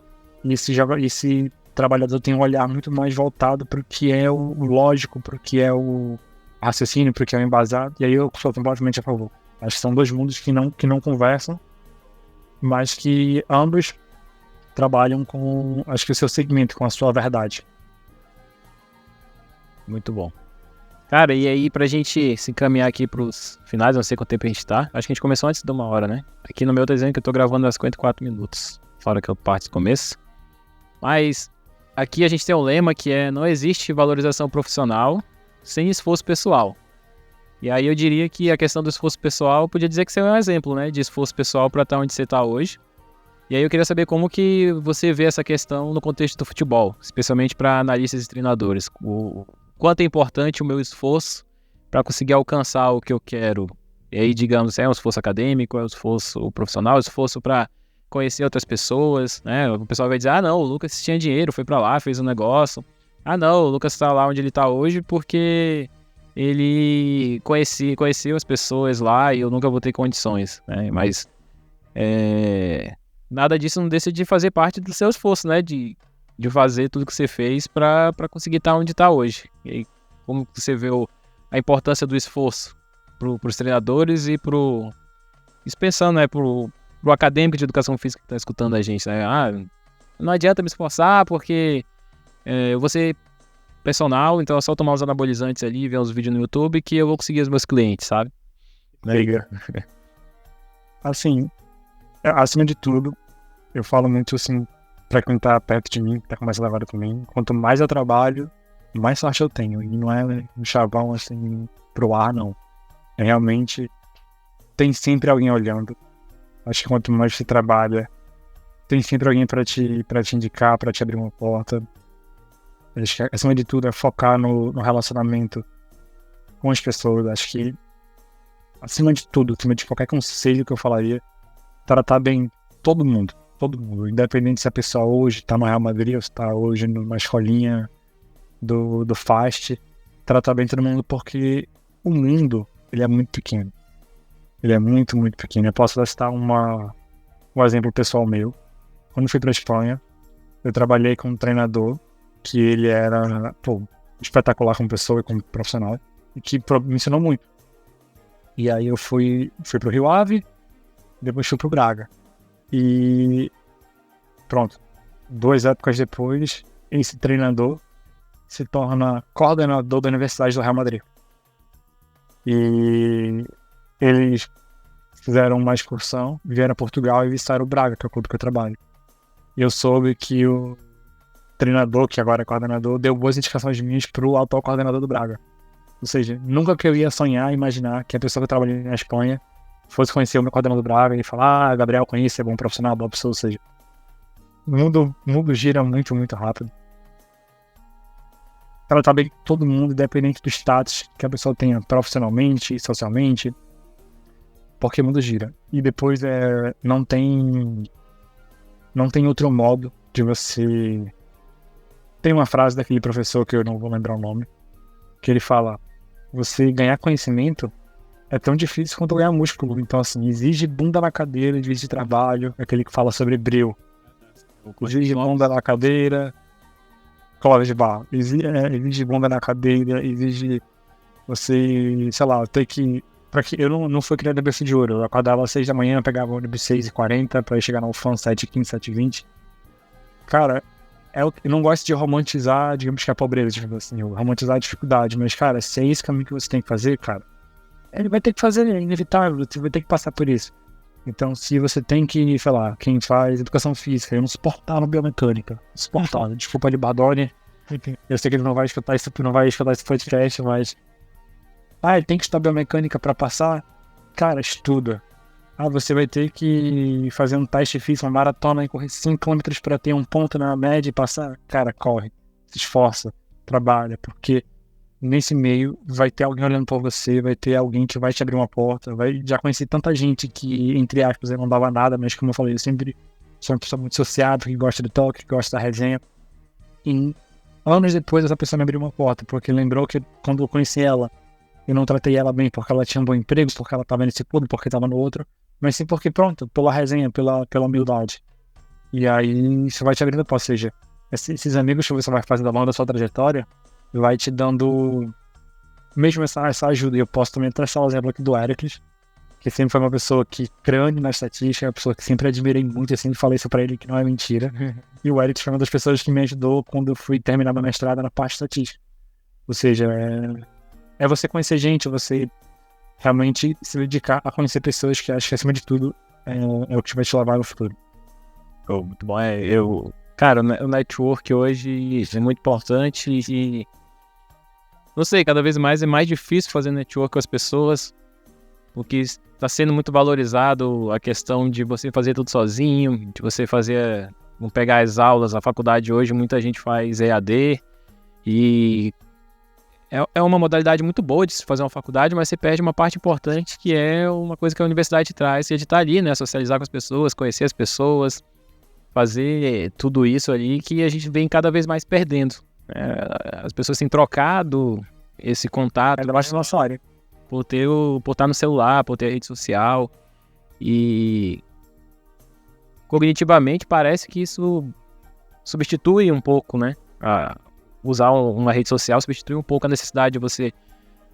Speaker 2: e esse trabalhador tem um olhar muito mais voltado para o que é o lógico, para o que é o raciocínio, para o que é o embasado, e aí eu sou completamente a favor. Acho que são dois mundos que não conversam, mas que ambos trabalham com, acho que o seu segmento, com a sua verdade.
Speaker 1: Muito bom. Cara, e aí pra gente se encaminhar aqui pros finais, não sei quanto tempo a gente tá. Acho que a gente começou antes de 1 hora, né? Aqui no meu tá dizendo que eu tô gravando às 54 minutos. Fora que eu parto do começo. Mas aqui a gente tem um lema que é: não existe valorização profissional sem esforço pessoal. E aí eu diria que a questão do esforço pessoal, podia dizer que você é um exemplo, né? De esforço pessoal pra estar onde você tá hoje. E aí eu queria saber como que você vê essa questão no contexto do futebol, especialmente para analistas e treinadores. O quanto é importante o meu esforço para conseguir alcançar o que eu quero. E aí, digamos, é um esforço acadêmico, é um esforço profissional, é um esforço para conhecer outras pessoas, né? O pessoal vai dizer: ah, não, o Lucas tinha dinheiro, foi para lá, fez um negócio. Ah, não, o Lucas está lá onde ele está hoje porque ele conheceu as pessoas lá e eu nunca vou ter condições, né? Mas nada disso não deixa de fazer parte do seu esforço, né? De fazer tudo que você fez para conseguir estar onde está hoje. E aí, como você vê a importância do esforço para os treinadores e isso pensando, né, pro acadêmico de educação física que está escutando a gente, né? Ah, não adianta me esforçar porque eu vou ser personal, então é só tomar os anabolizantes ali, ver uns vídeos no YouTube que eu vou conseguir os meus clientes, sabe?
Speaker 2: Liga. Assim, acima de tudo, eu falo muito assim, pra quem tá perto de mim, que tá começando agora também, quanto mais eu trabalho, mais sorte eu tenho. E não é um chavão assim pro ar, não. É realmente, tem sempre alguém olhando. Acho que quanto mais você trabalha, tem sempre alguém pra te indicar, pra te abrir uma porta. Acho que, acima de tudo, é focar no relacionamento com as pessoas. Acho que, acima de tudo, acima de qualquer conselho que eu falaria, tratar bem todo mundo. Todo mundo. Independente se a pessoa hoje tá no Real Madrid ou se tá hoje numa escolinha do FAST. Tratar bem todo mundo porque o mundo, ele é muito pequeno. Ele é muito, muito pequeno. Eu posso citar um exemplo pessoal meu. Quando eu fui pra Espanha, eu trabalhei com um treinador que ele era espetacular como pessoa e como profissional e que me ensinou muito. E aí eu fui pro Rio Ave, depois fui pro Braga. E pronto, 2 épocas depois, esse treinador se torna coordenador da Universidade do Real Madrid. E eles fizeram uma excursão, vieram a Portugal e visitaram o Braga, que é o clube que eu trabalho. E eu soube que o treinador, que agora é coordenador, deu boas indicações minhas pro atual coordenador do Braga. Ou seja, nunca que eu ia sonhar, imaginar que a pessoa que eu trabalhei na Espanha fosse conhecer o meu coordenador do Braga e falar, Gabriel, conhece, é bom profissional, boa pessoa. Ou seja, o mundo gira muito, muito rápido. Tratar bem todo mundo, independente do status que a pessoa tenha profissionalmente e socialmente, porque o mundo gira. E depois não tem outro modo de você... Tem uma frase daquele professor que eu não vou lembrar o nome, que ele fala, você ganhar conhecimento é tão difícil quanto ganhar músculo. Então, assim, exige bunda na cadeira, exige trabalho, aquele que fala sobre breu. Exige bunda na cadeira, Clóvis de Barro. Exige bunda na cadeira, exige você, sei lá, ter que... Eu não fui criado na berço de ouro. Eu acordava às 6 da manhã, pegava o ônibus 6h40 pra ir chegar na UFAM 7h15, 7h20. Cara, eu não gosto de romantizar, digamos que a pobreza, tipo assim, romantizar a dificuldade, mas, cara, se é esse caminho que você tem que fazer, cara, ele vai ter que fazer, é inevitável, você vai ter que passar por isso. Então, se você tem que, sei lá, quem faz educação física, eu não suportava biomecânica, suportava, desculpa de Badone, eu sei que ele não vai escutar esse podcast, mas... ele tem que estudar biomecânica pra passar? Cara, estuda. Você vai ter que fazer um teste físico, uma maratona e correr 5 km pra ter um ponto na média e passar. Cara, corre, se esforça, trabalha, porque nesse meio vai ter alguém olhando por você, vai ter alguém que vai te abrir uma porta, já conheci tanta gente que, entre aspas, eu não dava nada, mas como eu falei, eu sempre sou uma pessoa muito sociável, que gosta do toque, que gosta da resenha. E anos depois essa pessoa me abriu uma porta, porque lembrou que quando eu conheci ela, eu não tratei ela bem porque ela tinha um bom emprego, porque ela estava nesse clube, porque estava no outro, mas sim porque, pronto, pela resenha, pela humildade. E aí isso vai te abrindo, ou seja, esses amigos que você vai fazendo ao longo da sua trajetória, vai te dando mesmo essa ajuda. E eu posso também traçar o exemplo aqui do Ericles, que sempre foi uma pessoa que crânio na estatística, uma pessoa que sempre admirei muito, e sempre falei isso pra ele que não é mentira. E o Ericles foi uma das pessoas que me ajudou quando eu fui terminar minha mestrado na parte estatística. Ou seja, é você conhecer gente, você realmente se dedicar a conhecer pessoas, que acho que acima de tudo é o que vai te levar no futuro.
Speaker 1: Muito bom. Cara, o network hoje é muito importante e não sei, cada vez mais é mais difícil fazer network com as pessoas, porque está sendo muito valorizado a questão de você fazer tudo sozinho, de você vamos pegar as aulas, a faculdade hoje, muita gente faz EAD e é uma modalidade muito boa de se fazer uma faculdade, mas você perde uma parte importante que é uma coisa que a universidade traz, que é de estar ali, né, socializar com as pessoas, conhecer as pessoas, fazer tudo isso ali que a gente vem cada vez mais perdendo. As pessoas têm trocado esse contato.
Speaker 2: Ainda mais na nossa área.
Speaker 1: Por estar no celular, por ter a rede social. E cognitivamente parece que isso substitui um pouco, né? Usar uma rede social substitui um pouco a necessidade de você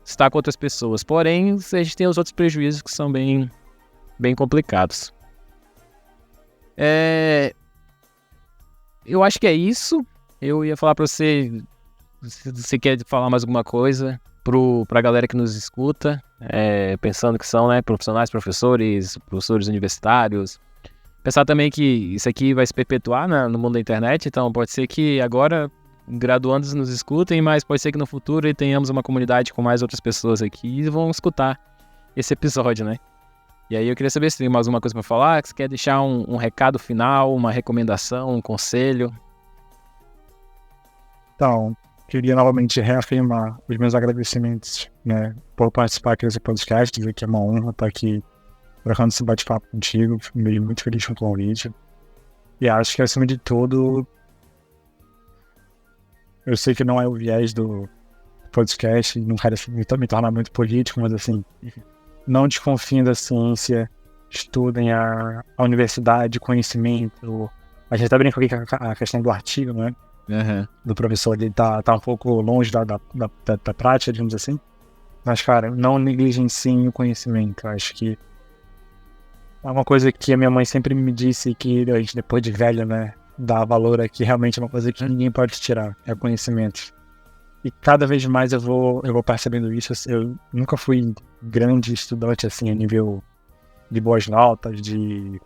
Speaker 1: estar com outras pessoas. Porém, a gente tem os outros prejuízos que são bem, bem complicados. Eu acho que é isso. Eu ia falar pra você, se você quer falar mais alguma coisa pra galera que nos escuta, pensando que são, né, profissionais, professores universitários, Pensar também que isso aqui vai se perpetuar, né, no mundo da internet, então pode ser que agora graduandos nos escutem, mas pode ser que no futuro tenhamos uma comunidade com mais outras pessoas aqui e vão escutar esse episódio, né? E aí eu queria saber se tem mais alguma coisa para falar, que você quer deixar um recado final, uma recomendação, um conselho.
Speaker 2: Então, queria novamente reafirmar os meus agradecimentos, né, por participar aqui desse podcast, dizer que é uma honra estar aqui trocando esse bate-papo contigo, fico muito feliz com o convite. E acho que, acima de tudo, eu sei que não é o viés do podcast, não quero me tornar muito político, mas assim, não desconfiem da ciência, estudem a universidade, conhecimento. A gente tá brincando aqui com a questão do artigo, né?
Speaker 1: Uhum.
Speaker 2: Do professor, ele tá um pouco longe da prática, digamos assim. Mas, cara, não negligenciem o conhecimento. Acho que é uma coisa que a minha mãe sempre me disse, que a gente, depois de velho, né, dá valor aqui, realmente é uma coisa que ninguém pode tirar, é o conhecimento. E cada vez mais eu vou percebendo isso. Eu nunca fui grande estudante, assim, a nível de boas notas, de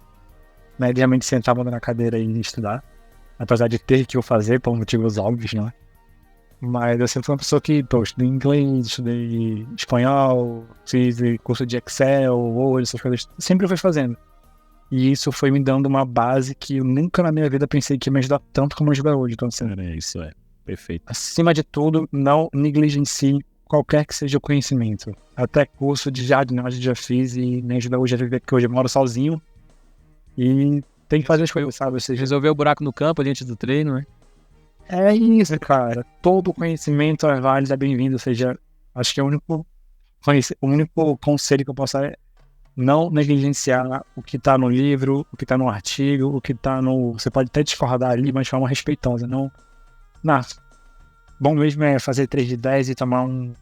Speaker 2: realmente sentar na cadeira e estudar. Apesar de ter que o fazer por motivos óbvios, né? Mas eu sempre fui uma pessoa que, estudei inglês, estudei espanhol, fiz curso de Excel, Word, essas coisas. Sempre fui fazendo. E isso foi me dando uma base que eu nunca na minha vida pensei que ia me ajudar tanto como ajuda hoje. Então, assim,
Speaker 1: Isso é perfeito.
Speaker 2: Acima de tudo, não negligencie qualquer que seja o conhecimento. Até curso de jardinagem já fiz e me ajuda hoje a viver, porque hoje eu moro sozinho e tem que fazer as coisas, sabe? Ou seja,
Speaker 1: Resolver o buraco no campo ali antes do treino, né?
Speaker 2: é isso, cara. Todo conhecimento é válido, é bem-vindo. Ou seja, acho que o único conselho que eu posso dar é não negligenciar o que tá no livro, o que tá no artigo, o que tá no... Você pode até discordar ali, mas de forma respeitosa. Não, bom mesmo é fazer 3 de 10 e tomar um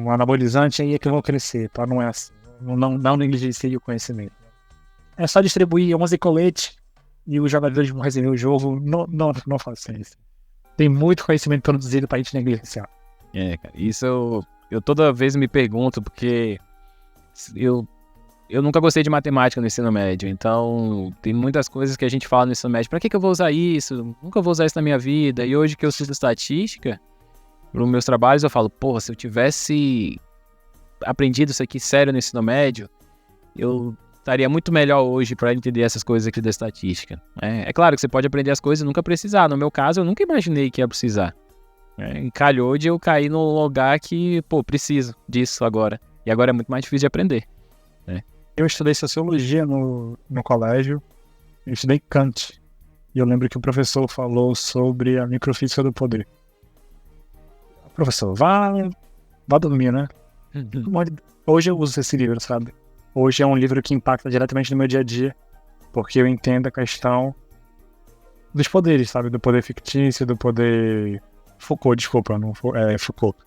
Speaker 2: anabolizante, aí é que eu vou crescer, tá? Não é assim. Não negligencie o conhecimento. É só distribuir 11 coletes e os jogadores vão receber o jogo. Não faça isso. Tem muito conhecimento produzido pra gente negligenciar.
Speaker 1: Cara, isso eu toda vez me pergunto, porque eu nunca gostei de matemática no ensino médio, então tem muitas coisas que a gente fala no ensino médio. Pra que eu vou usar isso? Nunca vou usar isso na minha vida. E hoje que eu estudo estatística, para os meus trabalhos, eu falo, porra, se eu tivesse aprendido isso aqui sério no ensino médio, eu estaria muito melhor hoje para entender essas coisas aqui da estatística. É claro que você pode aprender as coisas e nunca precisar. No meu caso, eu nunca imaginei que ia precisar. E calhou de eu cair num lugar que, preciso disso agora. E agora é muito mais difícil de aprender.
Speaker 2: Eu estudei sociologia no colégio, eu estudei Kant. E eu lembro que o professor falou sobre a microfísica do poder. Professor, vá dormir, né? Hoje eu uso esse livro, sabe? Hoje é um livro que impacta diretamente no meu dia a dia, porque eu entendo a questão dos poderes, sabe? Do poder fictício, do poder... Foucault, desculpa, não Foucault.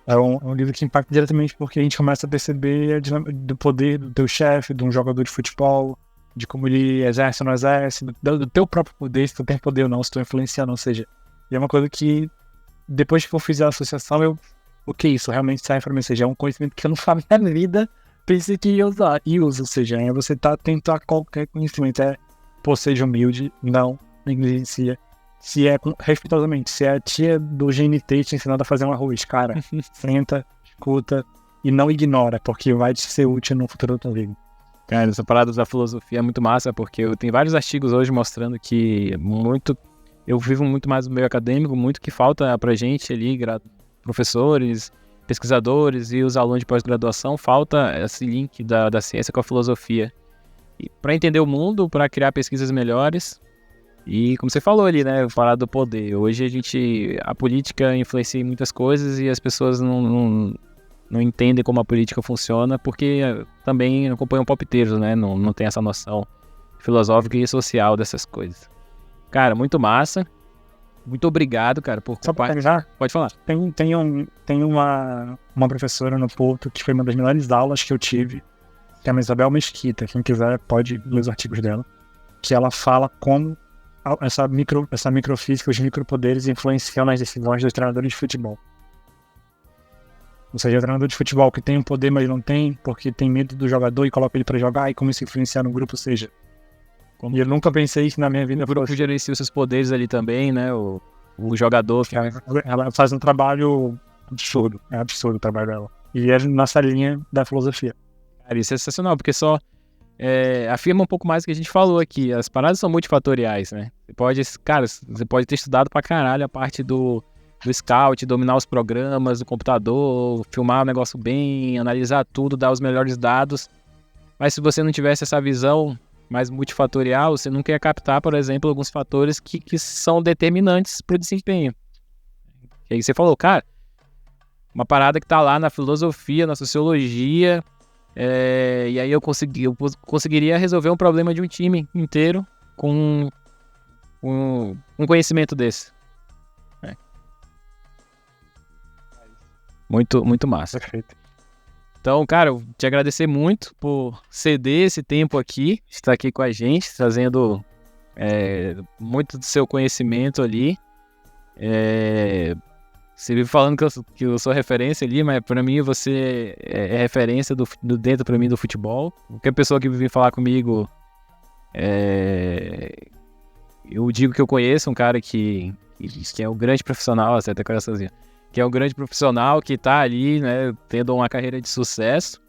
Speaker 2: É um livro que impacta diretamente porque a gente começa a perceber a dinâmica do poder do teu chefe, de um jogador de futebol, de como ele exerce ou não exerce, do teu próprio poder, se tu tem poder ou não, se tu influenciando, ou seja, é uma coisa que depois que eu fiz a associação, o que é isso? Realmente serve pra mim, ou seja, é um conhecimento que eu não faço na minha vida, pensei que ia usar, e uso, ou seja, você tá atento a qualquer conhecimento, seja humilde, não negligencia. Se é respeitosamente, se é a tia do GNT te ensinando a fazer um arroz, cara, senta, escuta e não ignora, porque vai te ser útil no futuro da tua vida.
Speaker 1: Cara, essa parada da filosofia é muito massa, porque eu tenho vários artigos hoje mostrando que eu vivo muito mais no meio acadêmico, muito que falta pra gente ali, professores, pesquisadores e os alunos de pós-graduação, falta esse link da ciência com a filosofia. E para entender o mundo, para criar pesquisas melhores. E como você falou ali, né, falar do poder. Hoje a política influencia em muitas coisas e as pessoas não entendem como a política funciona porque também acompanham palpiteiros, né, não tem essa noção filosófica e social dessas coisas. Cara, muito massa. Muito obrigado, cara, por
Speaker 2: compartilhar.
Speaker 1: Pode falar.
Speaker 2: Tem uma professora no Porto que foi uma das melhores aulas que eu tive, que é a Isabel Mesquita. Quem quiser pode ler os artigos dela, que ela fala como essa microfísica, os micropoderes influenciam nas decisões dos treinadores de futebol. Ou seja, o treinador de futebol que tem um poder, mas não tem, porque tem medo do jogador e coloca ele pra jogar e como isso influenciar no grupo, ou seja... E eu nunca pensei isso na minha vida.
Speaker 1: O grupo gerencia os seus poderes ali também, né? O jogador...
Speaker 2: Ela faz um trabalho absurdo. É absurdo o trabalho dela. E é nessa linha da filosofia.
Speaker 1: Cara, isso é sensacional, porque só afirma um pouco mais do que a gente falou aqui. As paradas são multifatoriais, né? Você pode ter estudado pra caralho a parte do scout, dominar os programas do computador, filmar o negócio bem, analisar tudo, dar os melhores dados. Mas se você não tivesse essa visão mais multifatorial, você nunca ia captar, por exemplo, alguns fatores que são determinantes para o desempenho. E aí você falou, cara, uma parada que tá lá na filosofia, na sociologia, e aí eu conseguiria resolver um problema de um time inteiro com um conhecimento desse. Muito, muito massa.
Speaker 2: Perfeito.
Speaker 1: Então, cara, eu te agradecer muito por ceder esse tempo aqui, estar aqui com a gente, trazendo muito do seu conhecimento ali. Você vive falando que eu sou referência ali, mas pra mim você é referência dentro pra mim do futebol. Qualquer pessoa que vem falar comigo, eu digo que eu conheço um cara que é um grande profissional, até coraçãozinho, que é um grande profissional que tá ali, né, tendo uma carreira de sucesso.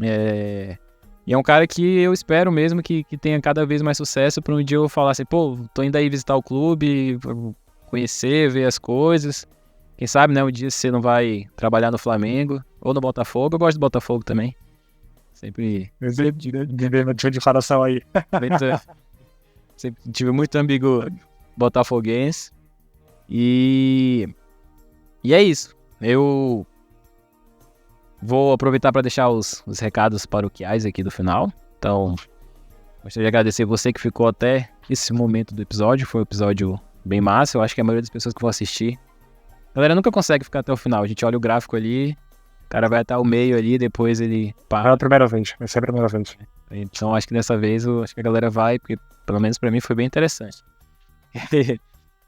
Speaker 1: E é um cara que eu espero mesmo que tenha cada vez mais sucesso para um dia eu falar assim, pô, tô indo aí visitar o clube, conhecer, ver as coisas. Quem sabe, né, um dia você não vai trabalhar no Flamengo ou no Botafogo. Eu gosto do Botafogo também. Sempre
Speaker 2: Tive de coração aí.
Speaker 1: Sempre tive muito amigo botafoguense. E é isso. Eu vou aproveitar para deixar os recados paroquiais aqui do final. Então, gostaria de agradecer você que ficou até esse momento do episódio. Foi um episódio bem massa. Eu acho que a maioria das pessoas que vão assistir, a galera nunca consegue ficar até o final. A gente olha o gráfico ali, o cara vai até o meio ali, depois ele para.
Speaker 2: É a primeira vez, vai ser a primeira vez.
Speaker 1: Então, acho que dessa vez, acho que a galera vai, porque pelo menos para mim foi bem interessante.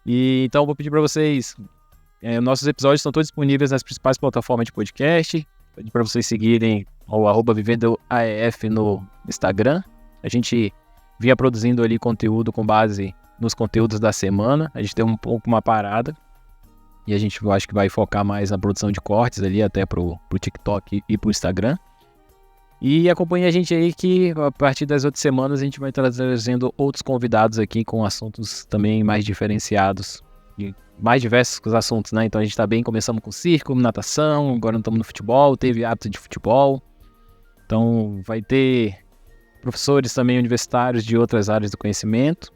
Speaker 1: Então, eu vou pedir para vocês... nossos episódios estão todos disponíveis nas principais plataformas de podcast. Pedir para vocês seguirem o @vivendoaef no Instagram. A gente vinha produzindo ali conteúdo com base nos conteúdos da semana. A gente deu um pouco uma parada. E a gente acho que vai focar mais na produção de cortes ali, até pro TikTok e pro Instagram. E acompanhe a gente aí que a partir das outras semanas a gente vai trazendo outros convidados aqui com assuntos também mais diferenciados. Mais diversos assuntos, né? Então a gente tá bem, começamos com circo, natação, agora estamos no futebol, teve hábito de futebol. Então vai ter professores também universitários de outras áreas do conhecimento.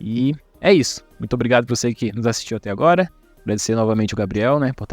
Speaker 1: E é isso. Muito obrigado por você que nos assistiu até agora. Agradecer novamente o Gabriel, né, por estar